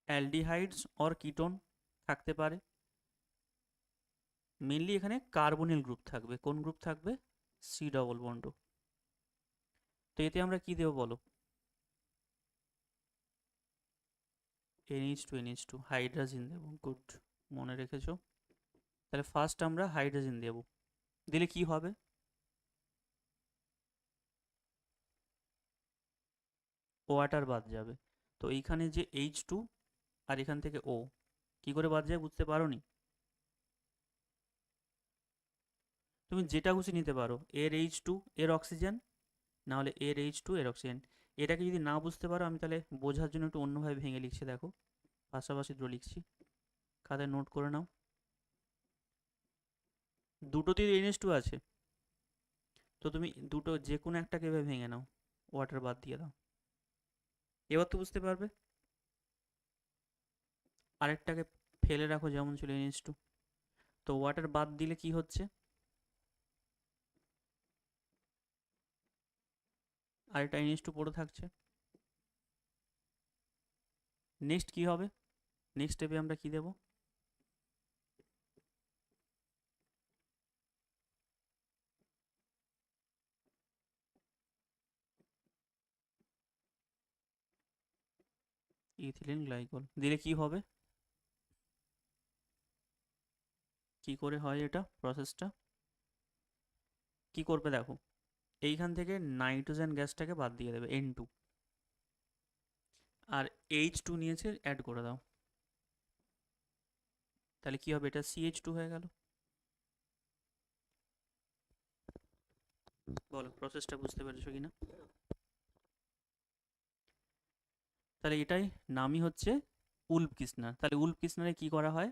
অ্যালডিহাইডস অর কিটোন থাকতে পারে, মেনলি এখানে কার্বনিল গ্রুপ থাকবে। কোন গ্রুপ থাকবে? C double bond. তো এতে আমরা কি দেবো বলো? NH2 হাইড্রোজেন দেবো, গুড, মনে রেখেছো। তাহলে ফার্স্ট আমরা হাইড্রোজেন দেবো, দিলে কি হবে? ওয়াটার বাদ যাবে, তো এইখানে যে H2 আর এখান থেকে O কি করে বাদ যায় বুঝতে পারো নি? তুমি যেটা খুশি নিতে পারো, এর H2 এর অক্সিজেন, না হলে এর H2 এর অক্সিজেন। এটাকে যদি না বুঝতে পারো, আমি তাহলে বোঝার জন্য একটু অন্যভাবে ভেঙে লিখছি, দেখো পাশাপাশি দুটো লিখছি, খাতায় নোট করে নাও। দুটোতেই NH2 আছে, তো তুমি দুটো যে কোনো একটাকে এভাবে ভেঙে নাও, ওয়াটার বাদ দিয়ে দাও, এবার তো বুঝতে পারবে। আরেকটাকে ফেলে রাখো যেমন ছিল NH2, তো ওয়াটার বাদ দিলে কি হচ্ছে? আরেকটা NH2 পড়ে থাকছে। নেক্সট কি হবে? নেক্সট স্টেপে আমরা কি দেবো? ইথিলিন গ্লাইকল দিলে কি হবে? কি করে হয় এটা প্রসেসটা? কি করবে দেখো, এইখান থেকে নাইট্রোজেন গ্যাসটাকে বাদ দিয়ে দেবে, N2, আর H2 নিয়েছে অ্যাড করে দাও, তাহলে কি হবে? এটা CH2 হয়ে গেল। বলো প্রসেসটা বুঝতে পেরেছো কিনা? তাহলে এটাই নামই হচ্ছে উলফ কিসনার। তাহলে উলফ কিসনারে কি করা হয়?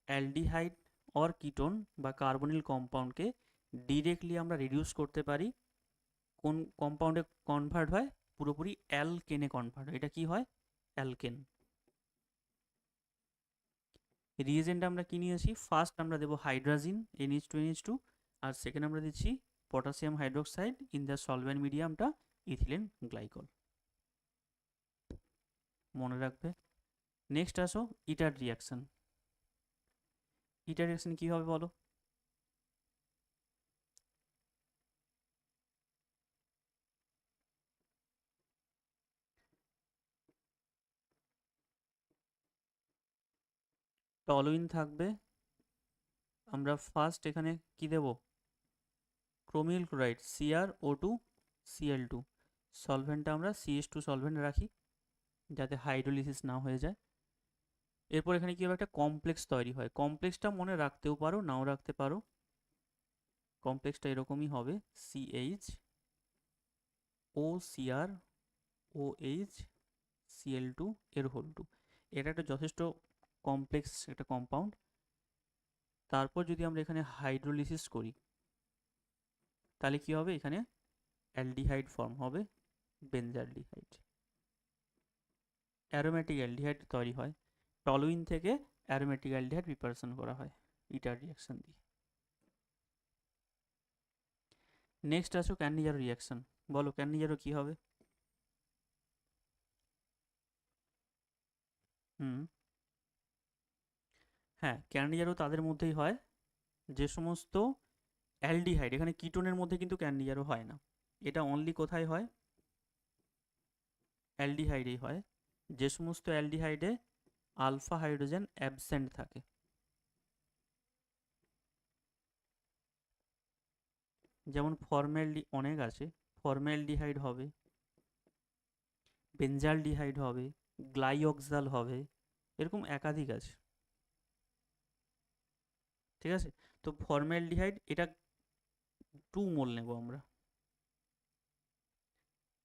অ্যালডিহাইড অর কিটোন বা কার্বনিল কম্পাউন্ডকে ডিরেক্টলি আমরা রিডিউস করতে পারি কোন কম্পাউন্ডে কনভার্ট হয়, পুরোপুরি অ্যালকেনে কনভার্ট হয়। এটা কি হয়? অ্যালকেন। রিয়েজেন্ট আমরা কি নিয়েছি? ফার্স্ট আমরা দেবো হাইড্রাজিন NH2NH2, আর সেকেন্ড আমরা দিচ্ছি potassium hydroxide in the solvent মিডিয়ামটা ইথিলিন গ্লাইকল। মনে রাখবে। নেক্সট আসো ইটার রিয়াকশন। ইটার রিয়াকশন কী হবে বলো? টলুইন থাকবে, আমরা ফার্স্ট এখানে কি দেব? ক্রোমিল ক্লোরাইড CrO2 Cl2, সলভেন্টটা আমরা CH2 সলভেন্ট রাখি যাতে হাইড্রোলিসিস না হয়ে যায়। এরপর এখানে কি হবে? একটা কমপ্লেক্স তৈরি হয়। কমপ্লেক্সটা মনে রাখতেও পারো, নাও রাখতে পারো। কমপ্লেক্সটা এরকমই হবে CH OCr OH Cl2 এর হোল 2। এটা একটা যথেষ্ট কমপ্লেক্স একটা কম্পাউন্ড। তারপর যদি আমরা এখানে হাইড্রোলিসিস করি তাহলে কি হবে? এখানে অ্যালডিহাইড ফর্ম হবে, বেনজালডিহাইড। অ্যারোমেটিক অ্যালডিহাইড তৈরি হয়। টলুইন থেকে অ্যারোমেটিক অ্যালডিহাইড প্রিপারেশন করা হয় ইটার রিয়াকশন দিয়ে। নেক্সট আসো ক্যান্ডিজারো রিয়াকশন। বলো ক্যান্ডিজারো কি হবে? হুম, হ্যাঁ, ক্যান্ডিজারো তাদের মধ্যেই হয় যে সমস্ত অ্যালডিহাইড, এখানে কিটোনের মধ্যে কিন্তু ক্যান্ডিজারো হয় না। এটা অনলি কোথায় হয়? অ্যালডিহাইডেই হয়। যে সমস্ত অ্যালডিহাইডে আলফা হাইড্রোজেন অ্যাবসেন্ট থাকে। যেমন অনেক আছে, ফর্মালডিহাইড হবে, বেনজালডিহাইড হবে, গ্লাইঅক্সাল হবে, এরকম একাধিক আছে। ঠিক আছে, তো ফর্মালডিহাইড এটা 2 মোল নেব আমরা।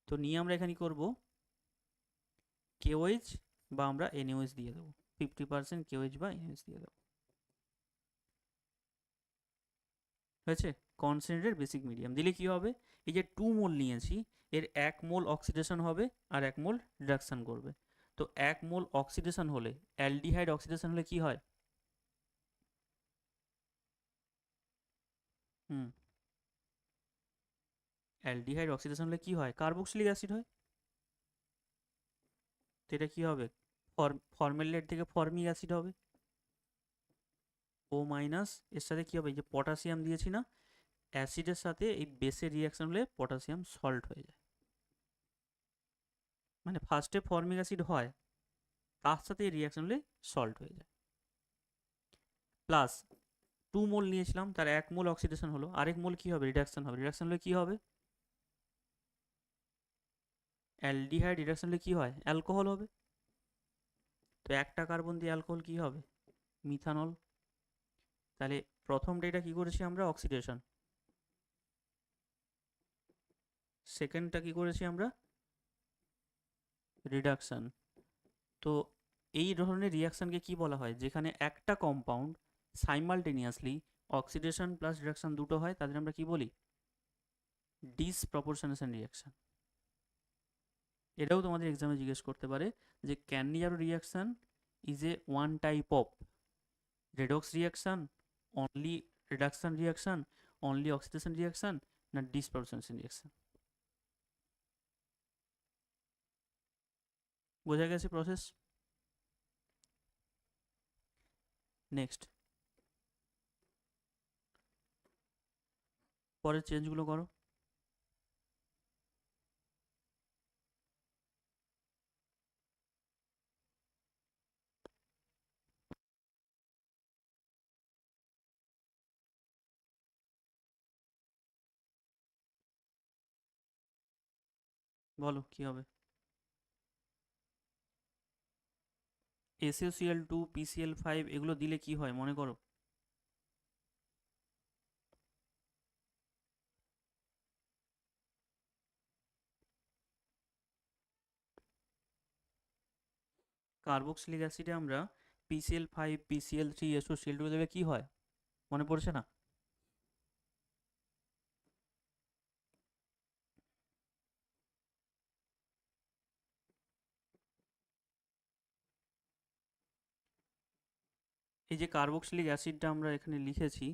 তো নিয়ে আমরা এখানে কি করব? KOH বা আমরা NaOH দিয়ে দেবো, 50% KOH বা NaOH দিয়ে দেবো। হয়েছে? কনসেন্ট্রেটেড বেসিক মিডিয়াম দিলে কি হবে? এই যে 2 মোল নিয়েছি, এর 1 মোল অক্সিডেশন হবে আর 1 মোল রিডাকশন করবে। তো 1 মোল অক্সিডেশন হলে, অ্যালডিহাইড অক্সিডেশন হলে কি হয়? হুম, অ্যালডিহাইড অক্সিডেশন হলে কি হয়? কার্বক্সিলিক অ্যাসিড হয়। তো এটা কি হবে? ফর্মালডিহাইড থেকে ফর্মিক অ্যাসিড হবে। O মাইনাস, এর সাথে কি হবে? এই যে পটাশিয়াম দিয়েছি না, অ্যাসিডের সাথে এই বেসের রিয়াকশন হলে পটাশিয়াম সল্ট হয়ে যায়। মানে ফার্স্টে ফর্মিক অ্যাসিড হয়, তার সাথে এই রিয়াকশন হলে সল্ট হয়ে যায়। প্লাস 2 মোল নিয়েছিলাম, তার 1 মোল অক্সিডেশন হলো, আরেক মোল কি হবে? রিডাকশন হবে। রিডাকশন হলে কি হবে? অ্যালডিহাইড রিডাকশন হলে কি হয়? অ্যালকোহল হবে। তো একটা কার্বন দিয়ে অ্যালকোহল কি হবে? মিথানল। তাহলে প্রথমটা এটা কি করেছি আমরা? অক্সিডেশন। সেকেন্ডটা কি করেছি আমরা? রিডাকশন। তো এই ধরনের রিয়াকশনকে কি বলা হয়? যেখানে একটা compound simultaneously oxidation plus reduction দুটো হয়, তাদের আমরা কি বলি? Disproportionation reaction. এটাও তোমাদের এক্সামে জিজ্ঞেস করতে পারে যে Cannizzaro reaction is a one type of redox reaction, only reduction reaction, only oxidation reaction, না ডিসপ্রপোর্শনেশন রিয়াকশন। বোঝা গেছে প্রসেস? নেক্সট, পরের চেঞ্জগুলো করো। বলো কি হবে? SaCl2 PCl5 এগুলো দিলে কি হয় মনে করো? কার্বক্সিলিক অ্যাসিডে আমরা PCl5 PCl3 SOCl2 দিলে কি হয়? মনে পড়ছে না? এই যে কার্বক্সিলিক অ্যাসিডটা আমরা এখানে লিখেছি,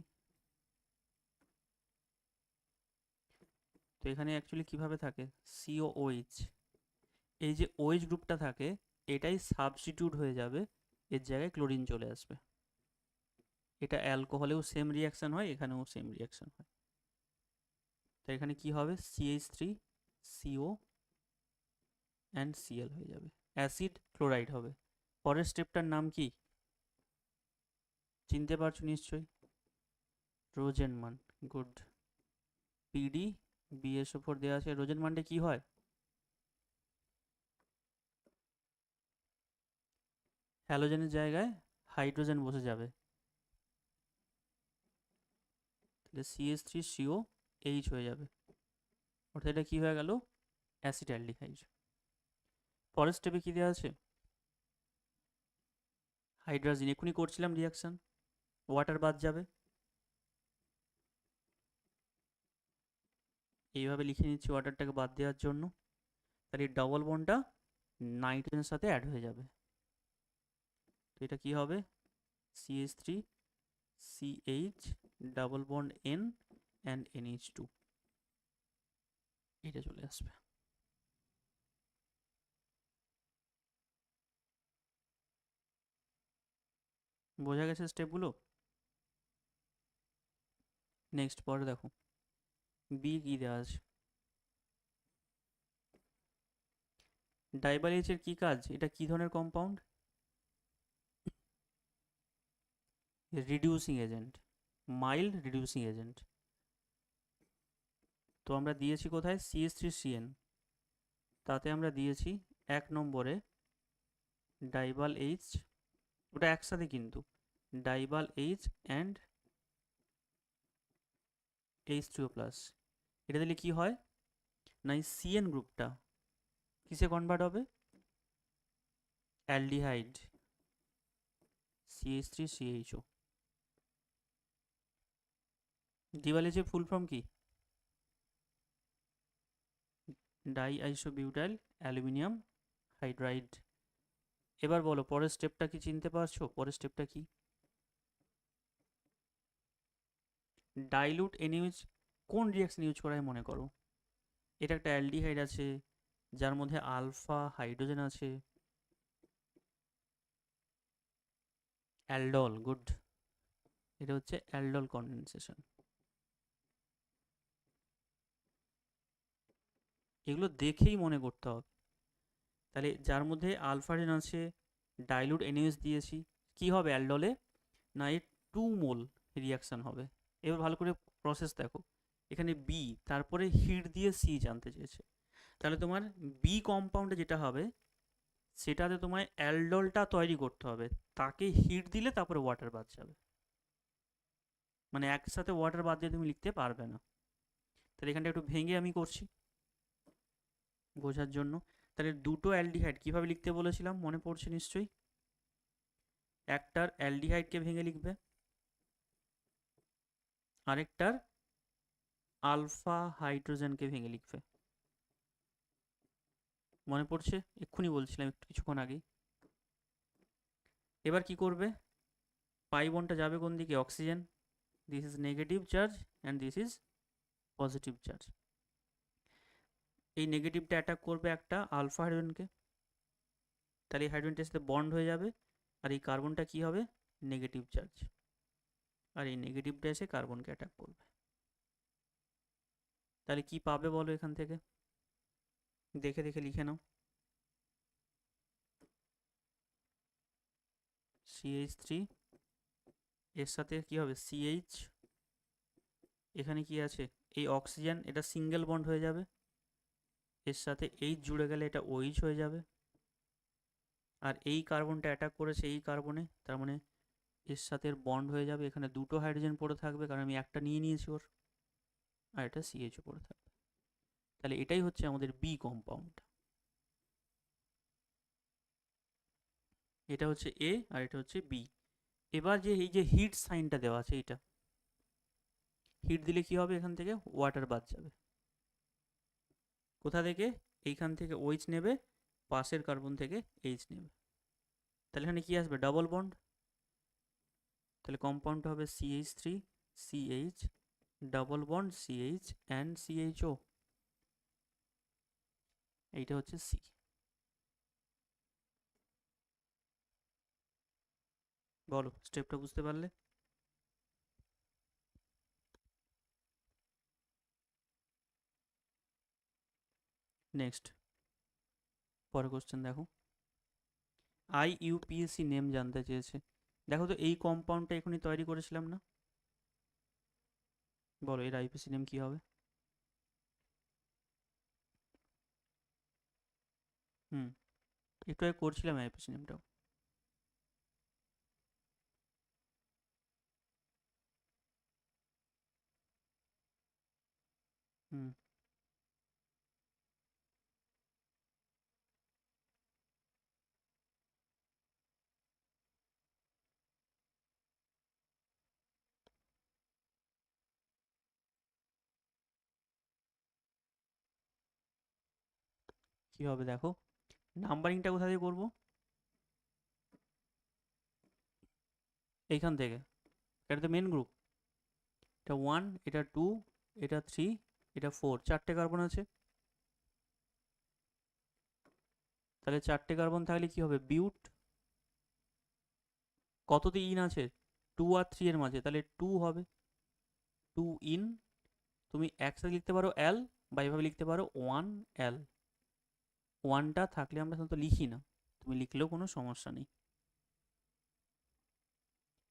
তো এখানে অ্যাকচুয়ালি কিভাবে থাকে, COOH, এই যে OH গ্রুপটা থাকে এটাই সাবস্টিটিউট হয়ে যাবে, এর জায়গায় ক্লোরিন চলে আসবে। এটা অ্যালকোহলেও সেম রিয়াকশন হয়, এখানেও সেম রিয়াকশন হয়। তো এখানে কি হবে, CH3 CO অ্যান্ড Cl হয়ে যাবে, অ্যাসিড ক্লোরাইড হবে। পরের স্টেপটার নাম কি চিনতে পারছো নিশ্চয়ই, রোজেনমান। গুড। PD BSO4 দেওয়া আছে, রোজেনমানটা কি হয়, হ্যালোজেনের জায়গায় হাইড্রোজেন বসে যাবে, তাহলে CH3COH হয়ে যাবে, অর্থাৎ এটা কি হয়ে গেল, অ্যাসিটালডিহাইড। পরের স্টেপে কি দেওয়া আছে, হাইড্রোজেন, এক্ষুনি করছিলাম রিয়াকশন, ওয়াটার বাদ যাবে, এইভাবে লিখে নিচ্ছি ওয়াটারটাকে বাদ দেওয়ার জন্য, তাহলে ডবল বন্ডটা নাইট্রোজেনের সাথে অ্যাড হয়ে যাবে, তো এটা কি হবে, CH3CH double bond N and NH2, এটা চলে আসবে। বোঝা গেছে স্টেপগুলো? নেক্সট পরে দেখো, বি কি দেওয়া আছে, ডাইবার এইচের কি কাজ, এটা কি ধরনের compound, reducing agent, mild reducing agent. তো আমরা দিয়েছি কোথায়, CH3CN, তাতে আমরা দিয়েছি 1 নম্বরে ডাইবাল এইচ, ওটা একসাথে কিন্তু, ডাইবাল এইচ অ্যান্ড H2O প্লাস। এটা দিলে কি হয় না, এই CN গ্রুপটা কিসে কনভার্ট হবে, অ্যালডিহাইড, CH3CHO। ডাইবাল এইচের ফুল ফর্ম কি, ডাই আইসোবিউটাইল অ্যালুমিনিয়াম হাইড্রাইড। এবার বলো পরের স্টেপটা কি চিনতে পারছো, পরের স্টেপটা কি, ডাইলুট এনইউজ কোন রিয়াকশন ইউজ করা হয় মনে করো, এটা একটা অ্যালডিহাইড আছে যার মধ্যে আলফা হাইড্রোজেন আছে, অ্যালডল, গুড, এটা হচ্ছে অ্যালডল কনডেনসেশন। এগুলো দেখেই মনে করতে হবে, তাহলে যার মধ্যে আলফা হাইড্রোজেন আছে, ডাইলুট এনইউজ দিয়েছি, কি হবে অ্যালডলে, না এর 2 মোল রিয়াকশন হবে। এবার ভালো করে প্রসেস দেখো, এখানে বি তারপরে হিট দিয়ে সি জানতে চেয়েছে, তাহলে তোমার বি কম্পাউন্ডে যেটা হবে সেটাতে তোমায় অ্যালডলটা তৈরি করতে হবে, তাকে হিট দিলে তারপরে ওয়াটার বাদ যাবে, মানে একসাথে ওয়াটার বাদ দিয়ে তুমি লিখতে পারবে না। তাহলে এখানটা একটু ভেঙে আমি করছি বোঝার জন্য, তাহলে দুটো অ্যালডিহাইড কীভাবে লিখতে বলেছিলাম মনে পড়ছে নিশ্চয়ই, একটার অ্যালডিহাইডকে ভেঙে লিখবে, আরেকটার আলফা হাইড্রোজেনকে ভেঙে লিখবে, মনে পড়ছে, এক্ষুনি বলছিলাম একটু কিছুক্ষণ আগেই। এবার কি করবে, পাই বন্ডটা যাবে কোন দিকে, oxygen, this is negative charge and this is positive charge, এই নেগেটিভটা অ্যাটাক করবে একটা আলফা হাইড্রোজেনকে, তাহলে এই হাইড্রোজেনটার সাথে বন্ড হয়ে যাবে, আর এই কার্বনটা কি হবে, নেগেটিভ চার্জ, আর এই নেগেটিভটা এসে কার্বনকে অ্যাটাক করবে, তাহলে কি পাবে বলো এখান থেকে, দেখে দেখে লিখে নাও, CH3 এর সাথে কি হবে CH, এখানে কি আছে এই অক্সিজেন, এটা সিঙ্গেল বন্ড হয়ে যাবে, এর সাথে এইচ জুড়ে গেলে এটা OH হয়ে যাবে, আর এই কার্বনটা অ্যাটাক করেছে এই কার্বনে, তার মানে এর সাথে বন্ড হয়ে যাবে, এখানে দুটো হাইড্রোজেন পড়ে থাকবে কারণ আমি একটা নিয়ে নিয়েছি ওর, আর এটা CHO পড়ে থাকবে, তাহলে এটাই হচ্ছে আমাদের বি কম্পাউন্ড, এটা হচ্ছে এ আর এটা হচ্ছে বি। এবার যে এই যে হিট সাইনটা দেওয়া আছে এইটা, হিট দিলে কি হবে, এখান থেকে ওয়াটার বাদ যাবে। কোথা থেকে? এইখান থেকে OH নেবে, পাশের কার্বন থেকে H নেবে, তাহলে এখানে কি আসবে, ডাবল বন্ড। তাহলে কম্পাউন্ডটা হবে CH3CH, double bond CH and CHO, এইটা হচ্ছে C। বলো স্টেপটা বুঝতে পারলে? নেক্সট পরের কোশ্চেন দেখো, IUPAC নেম জানতে চেয়েছে। দেখো তো এই কম্পাউন্ডটা এখনই তৈরি করেছিলাম না, বলো এর IUPAC নেম কি হবে? হুম, একটু আগে করছিলাম IUPAC নেমটাও। হুম, কি হবে দেখো, নাম্বারিংটা কোথা থেকে করবো, এইখান থেকে, এটা তো মেন গ্রুপ, এটা 1, এটা 2, এটা 3, এটা 4, চারটে কার্বন আছে। তাহলে চারটে কার্বন থাকলে কি হবে, বিউট। কততে ইন আছে, 2 আর 3 এর মাঝে, তাহলে 2 হবে, 2 ইন। তুমি একসাথে লিখতে পারো L, বা এভাবে লিখতে পারো 1L। 1টা থাকলে আমরা সাধারণত লিখি না, তুমি লিখলেও কোনো সমস্যা নেই।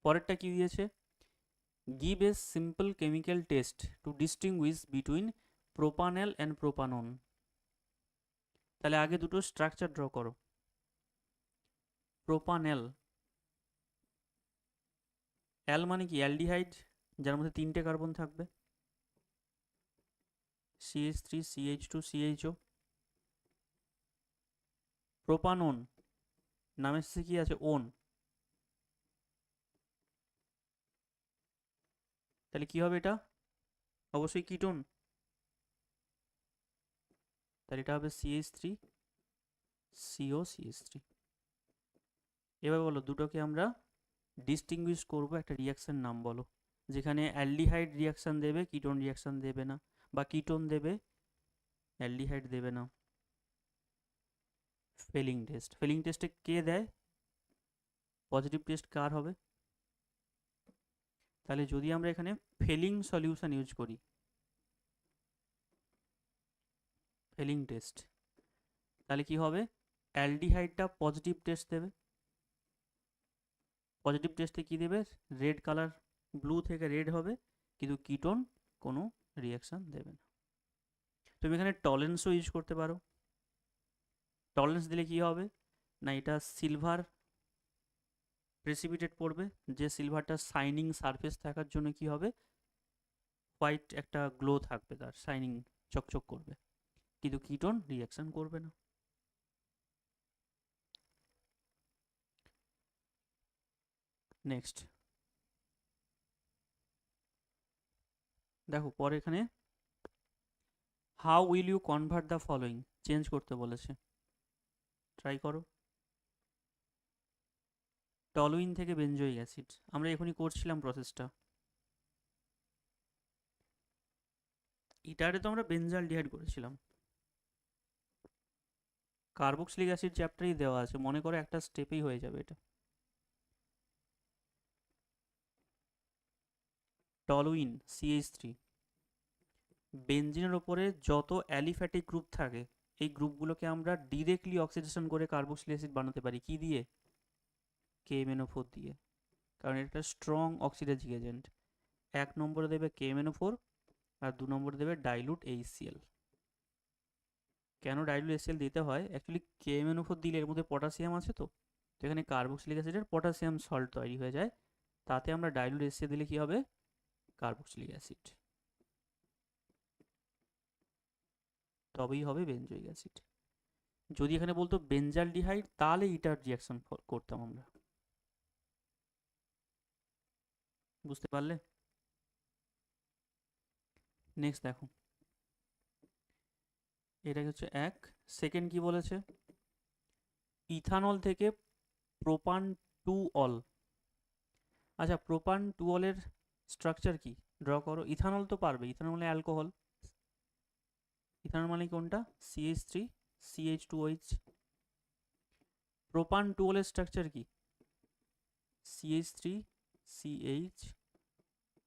পরেরটা কি দিয়েছে, give a simple chemical test to distinguish between propanal and propanone. তাহলে আগে দুটো স্ট্রাকচার ড্র করো। প্রোপানেল, অ্যাল মানে কি, অ্যালডিহাইড, যার মধ্যে তিনটে কার্বন থাকবে, CH3CH2CHO। প্রোপানন, নামের শেষে কি আছে, ওন, তাহলে কি হবে এটা, অবশ্যই কিটোন, তাহলে এটা হবে CH3COCH3। এবার বলো দুটোকে আমরা ডিস্টিংগুইশ করব, একটা রিয়াকশন নাম বলো, যেখানে অ্যালডিহাইড রিয়াকশন দেবে, কিটোন রিয়াকশন দেবে না, বা কিটোন দেবে অ্যালডিহাইড দেবে না। ফেলিং টেস্ট, ফেলিং টেস্টে কে দেয়, পজিটিভ টেস্ট কার হবে? তাহলে যদি আমরা এখানে ফেলিং সলিউশন ইউজ করি, ফেলিং টেস্ট, তাহলে কি হবে, অ্যালডিহাইডটা পজিটিভ টেস্ট দেবে, পজিটিভ টেস্টে কি দেবে, রেড কালার, ব্লু থেকে রেড হবে, কিন্তু কিটোন কোনো রিয়াকশন দেবে না। তুমি এখানে টলারেন্সও ইউজ করতে পারো। টলারেন্স দিলে কি হবে না, এটা সিলভার প্রেসিপিটেট পড়বে, যে সিলভারটা শাইনিং সারফেস থাকার জন্য কি হবে, হোয়াইট একটা গ্লো থাকবে, তার শাইনিং, চকচক করবে, কিন্তু কিটোন রিয়াকশন করবে না। নেক্সট দেখো, পরে এখানে how will you convert the following change করতে বলেছে, ট্রাই করো। টলুইন থেকে বেনজোইক অ্যাসিড, আমরা এখনই করছিলাম প্রসেসটা, এটারে তো আমরা বেনজালডিহাইড করেছিলাম। কার্বক্সিলিক অ্যাসিড চ্যাপ্টারই দেওয়া আছে, মনে করো একটা স্টেপেই হয়ে যাবে এটা। টলুইন CH3, বেনজিনের ওপরে যত অ্যালিফ্যাটিক গ্রুপ থাকে, এই গ্রুপগুলোকে আমরা ডিরেক্টলি অক্সিডেশন করে কার্বক্সিলিক অ্যাসিড বানাতে পারি, কি দিয়ে, KMnO4 দিয়ে, কারণ এটা একটা স্ট্রং অক্সিডাইজিং এজেন্ট। 1 নম্বরে দেবে KMnO4, আর 2 নম্বরে দেবে ডাইলুট HCl। কেন ডাইলুট HCl দিতে হয়, অ্যাকচুয়ালি KMnO4 দিলে এর মধ্যে পটাশিয়াম আছে, তো এখানে কার্বক্সিলিক অ্যাসিডের পটাশিয়াম সল্ট তৈরি হয়ে যায়, তাতে আমরা ডাইলুট HCl দিলে কি হবে, কার্বক্সিলিক অ্যাসিড, তবেই হবে বেনজোইক অ্যাসিড। যদি এখানে বলতো বেনজালডিহাইড, তাহলে এটার রিয়াকশন করতাম আমরা। বুঝতে পারলে? নেক্সট দেখো, এটা হচ্ছে এক। সেকেন্ড কি বলেছে, ইথানল থেকে প্রোপান টু অল। আচ্ছা, প্রোপান টু অলের স্ট্রাকচার কি ড্র করো। ইথানল তো পারবে, ইথানল মানে অ্যালকোহল। ইথানল মানে কোনটা, CH3 CH2OH। প্রোপান টু অলের স্ট্রাকচার কি, CH3 CH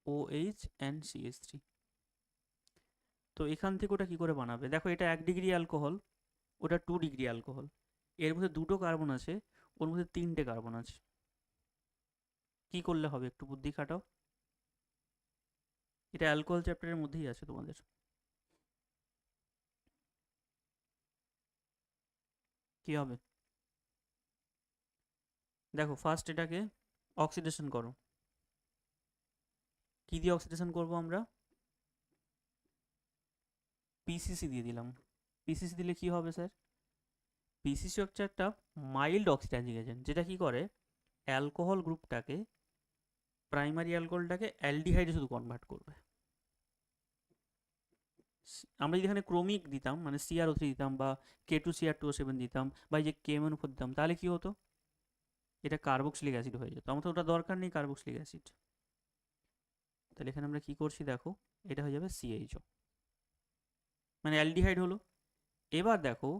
OH and CH3। তো এখান থেকে ওটা কি করে বানাবে, দেখো এটা 1 ডিগ্রি অ্যালকোহল, ওটা 2 ডিগ্রি অ্যালকোহল, এর মধ্যে দুটো কার্বন আছে, ওর মধ্যে 3টে কার্বন আছে। কি করলে হবে, একটু বুদ্ধি খাটাও। এটা অ্যালকোহল চ্যাপ্টারের মধ্যেই আছে তোমাদের। কি হবে, দেখো ফার্স্ট এটাকে অক্সিডেশন করো। কি দিয়ে অক্সিডেশন করব আমরা, পিসিসি দিয়ে দিলাম। পিসিসি দিলে কি হবে স্যার, পিসিসি হচ্ছে একটা মাইল্ড অক্সিডাইজিং এজেন্ট, যেটা কি করে অ্যালকোহল গ্রুপটাকে, প্রাইমারি অ্যালকোহলটাকে অ্যালডিহাইডে শুধু কনভার্ট করবে। আমরা যদি এখানে ক্রোমিক দিতাম, মানে CrO3 দিতাম, বা K2Cr2O7 দিতাম, বা এই যে KMnO4 দিতাম, তাহলে কি হতো, এটা কার্বক্সিলিক অ্যাসিড হয়ে যেত। আমার তো ওটা দরকার নেই কার্বক্সিলিক অ্যাসিড। তাহলে এখানে আমরা কি করছি দেখো, এটা হয়ে যাবে CHO, মানে অ্যালডিহাইড হলো। এবার দেখো,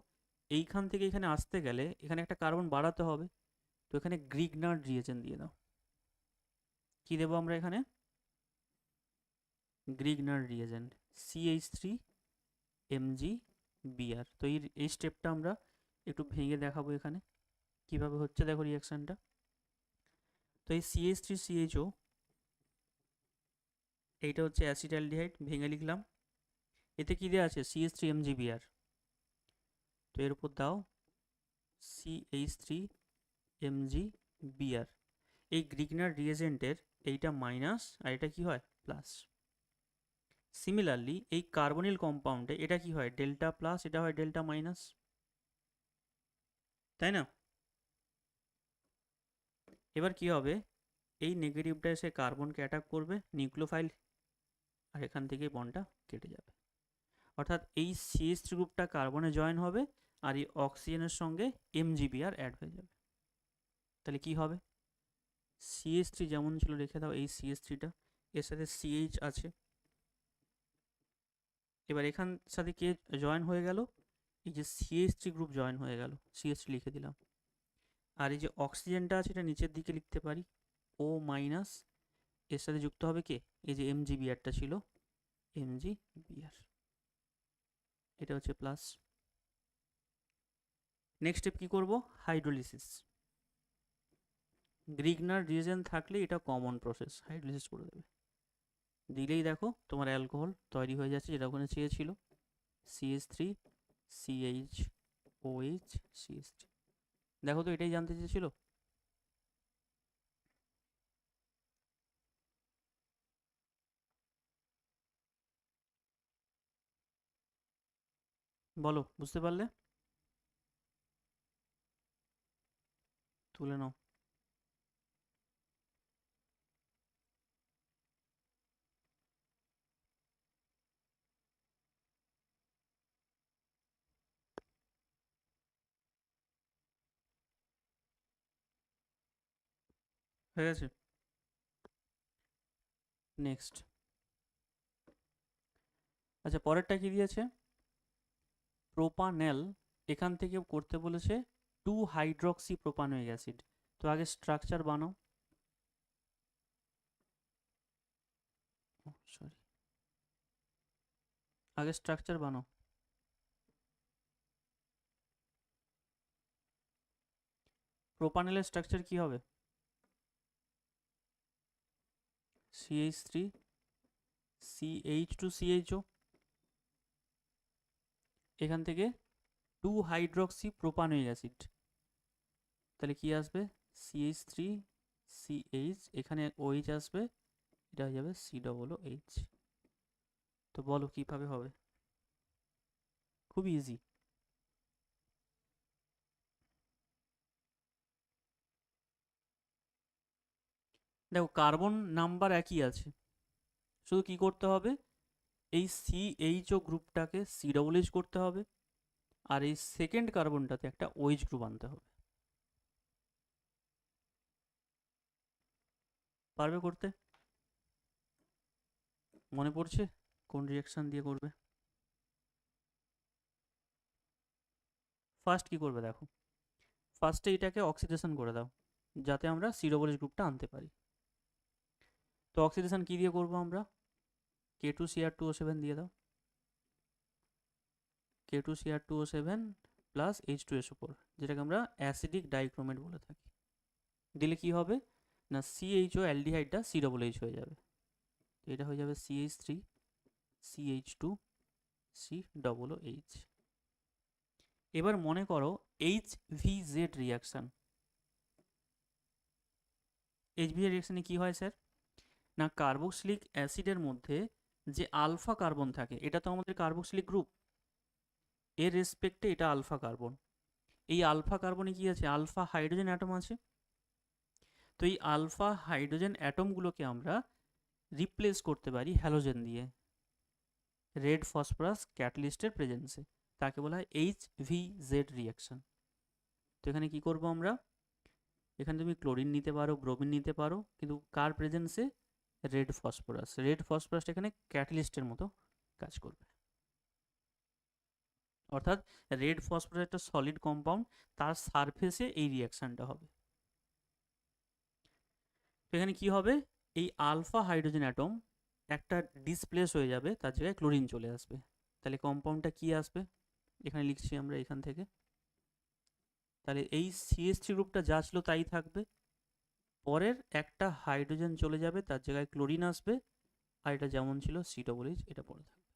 এইখান থেকে এখানে আসতে গেলে এখানে একটা কার্বন বাড়াতে হবে, তো এখানে গ্রিগনার্ড রিয়েজেন্ট দিয়ে দাও। কি দেবো আমরা এখানে, গ্রিগনার্ড রিয়েজেন্ট CH3 MgBr। তো এই স্টেপটা আমরা একটু ভেঙে দেখাবো এখানে কিভাবে হচ্ছে, দেখো রিয়াকশানটা। তো এই CH3CHO, এইটা হচ্ছে অ্যাসিটালডিহাইড, ভেঙে লিখলাম। এতে কি দেওয়া আছে, CH3MgBr। তো এর উপর দাও CH3MgBr। এই গ্রিগনার রিয়েজেন্টের এইটা মাইনাস আর এটা কি হয় প্লাস। সিমিলারলি এই কার্বনিল কম্পাউন্ডে এটা কি হয় ডেল্টা প্লাস, এটা হয় ডেল্টা মাইনাস, তাই না। এবার কি হবে, এই নেগেটিভটা এসে কার্বনকে অ্যাটাক করবে, নিউক্লিওফাইল, আর এখান থেকে বন্ডটা কেটে যাবে। অর্থাৎ এই CH3 গ্রুপটা কার্বনে জয়েন হবে, আর এই অক্সিজেনের সঙ্গে MgBr অ্যাড হয়ে যাবে। তাহলে কি হবে, CH3 যেমন ছিল রেখে দাও, এই CH3টা, এর সাথে CH আছে। এবার এখান সাথে কে জয়েন হয়ে গেল, এই যে CH3 গ্রুপ জয়েন হয়ে গেল, CH3 লিখে দিলাম। আর এই যে অক্সিজেনটা আছে এটা নিচের দিকে লিখতে পারি, O মাইনাস, এর সাথে যুক্ত হবে কে, এই যে MgBrটা ছিল, MgBr, এটা হচ্ছে প্লাস। নেক্সট স্টেপ কি করব, হাইড্রোলিসিস। গ্রিগনার রিয়েজেন্ট থাকলে এটা কমন প্রসেস, হাইড্রোলিসিস করে দেবে। দিলেই দেখো তোমার অ্যালকোহল তৈরি হয়ে যাচ্ছে, যেটা ওখানে চেয়েছিল, CH3CHOH CH3। দেখো তো এটাই জানতে চেয়েছিল। বলো, বুঝতে পারলে, তুলে নাও। হয়ে গেছে। নেক্সট, আচ্ছা পরেরটা কি দিয়েছে, প্রোপানেল, এখান থেকে করতে বলেছে 2 হাইড্রক্সি প্রোপানোয়িক অ্যাসিড। তো আগে স্ট্রাকচার বানাও, সরি, আগে স্ট্রাকচার বানাও। প্রোপানেলের স্ট্রাকচার কি হবে, CH3CH2CHO, এখান থেকে 2 হাইড্রক্সি প্রোপানোয়িক অ্যাসিড, তাহলে কি আসবে, CH3CH, এখানে OH আসবে, এটা হয়ে যাবে COOH। তো বলো কিভাবে হবে, খুবই ইজি। দেখো কার্বন নাম্বার একই আছে, শুধু কি করতে হবে, এই CHO গ্রুপটাকে COOH করতে হবে, আর এই সেকেন্ড কার্বনটাতে একটা OH গ্রুপ আনতে হবে। পারবে করতে? মনে পড়ছে কোন রিয়াকশন দিয়ে করবে? ফার্স্ট কি করবে দেখো, ফার্স্টে এটাকে অক্সিডেশন করে দাও যাতে আমরা COOH গ্রুপটা আনতে পারি। তো অক্সিডেশন কি দিয়ে করবো আমরা? K2Cr2O7 দিয়ে দাও, K2Cr2O7 প্লাস H2SO4, যেটাকে আমরা অ্যাসিডিক ডাইক্রোমেট বলে থাকি। দিলে কি হবে না, CHO অ্যালডিহাইডটা COOH হয়ে যাবে। তো এটা হয়ে যাবে CH3 CH2 COOH। এবার মনে করো HVZ রিয়াকশন। HVZ রিয়াকশনে কি হয় স্যার, না কার্বক্সিলিক অ্যাসিডের মধ্যে যে আলফা কার্বন থাকে, এটা তো আমাদের কার্বক্সিলিক গ্রুপ, এর রেসপেক্টে এটা আলফা কার্বন। এই আলফা কার্বনে কি আছে, আলফা হাইড্রোজেন অ্যাটম আছে। তো এই আলফা হাইড্রোজেন অ্যাটমগুলোকে আমরা রিপ্লেস করতে পারি হ্যালোজেন দিয়ে, রেড ফসফরাস ক্যাটালিস্টের প্রেজেন্সে। তাকে বলা হয় HVZ রিয়াকশন। তো এখানে কি করব আমরা, এখানে তুমি ক্লোরিন নিতে পারো, ব্রোমিন নিতে পারো, কিন্তু কার প্রেজেন্সে, রেড ফসফরাস। রেড ফসফরাসটা এখানে ক্যাটালিস্টের মতো কাজ করবে, অর্থাৎ রেড ফসফরাস একটা সলিড কম্পাউন্ড, তার সারফেসে এই রিয়াকশানটা হবে। তো এখানে কি হবে, এই আলফা হাইড্রোজেন অ্যাটম একটা ডিসপ্লেস হয়ে যাবে, তার জায়গায় ক্লোরিন চলে আসবে। তাহলে কম্পাউন্ডটা কি আসবে, এখানে লিখছি আমরা এখান থেকে। তাহলে এই CH3 গ্রুপটা যা ছিল তাই থাকবে, পরের একটা হাইড্রোজেন চলে যাবে, তার জায়গায় ক্লোরিন আসবে, আর এটা যেমন ছিল COOH এটা পড়ে থাকবে।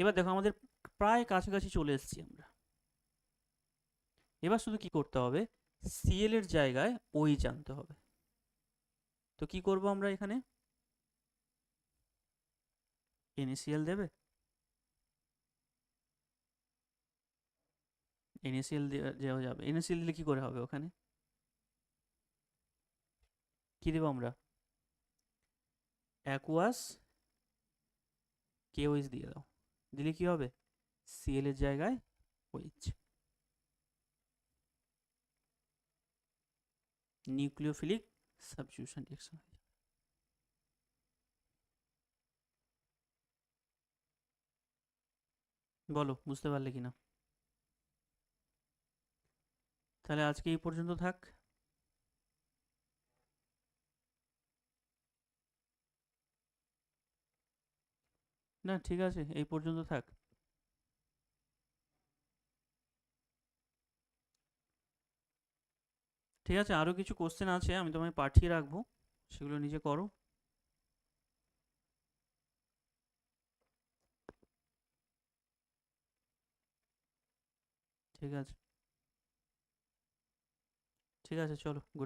এবার দেখো আমাদের প্রায় কাছাকাছি চলে এসেছি আমরা। এবার শুধু কি করতে হবে, Cl এর জায়গায় OH আনতে হবে। তো কি করব আমরা এখানে, NaCl দেবে, NaCl দেওয়া যাবে। NaCl দিলে কি করে হবে, ওখানে কি দেবো আমরা, অ্যাকুয়াস KOH দিয়ে দাও, দিলে কি হবে, Cl এর জায়গায় OH, নিউক্লিওফিলিক সাবস্টিটিউশন রিঅ্যাকশন। বলো বুঝতে পারলে কি না? তাহলে আজকে এই পর্যন্ত থাক। না ঠিক আছে, এই পর্যন্ত থাক। ঠিক আছে, আরও কিছু কোশ্চেন আছে, আমি তোমায় পাঠিয়ে রাখবো, সেগুলো নিজে করো। ঠিক আছে, ঠিক আছে, চলো, গুড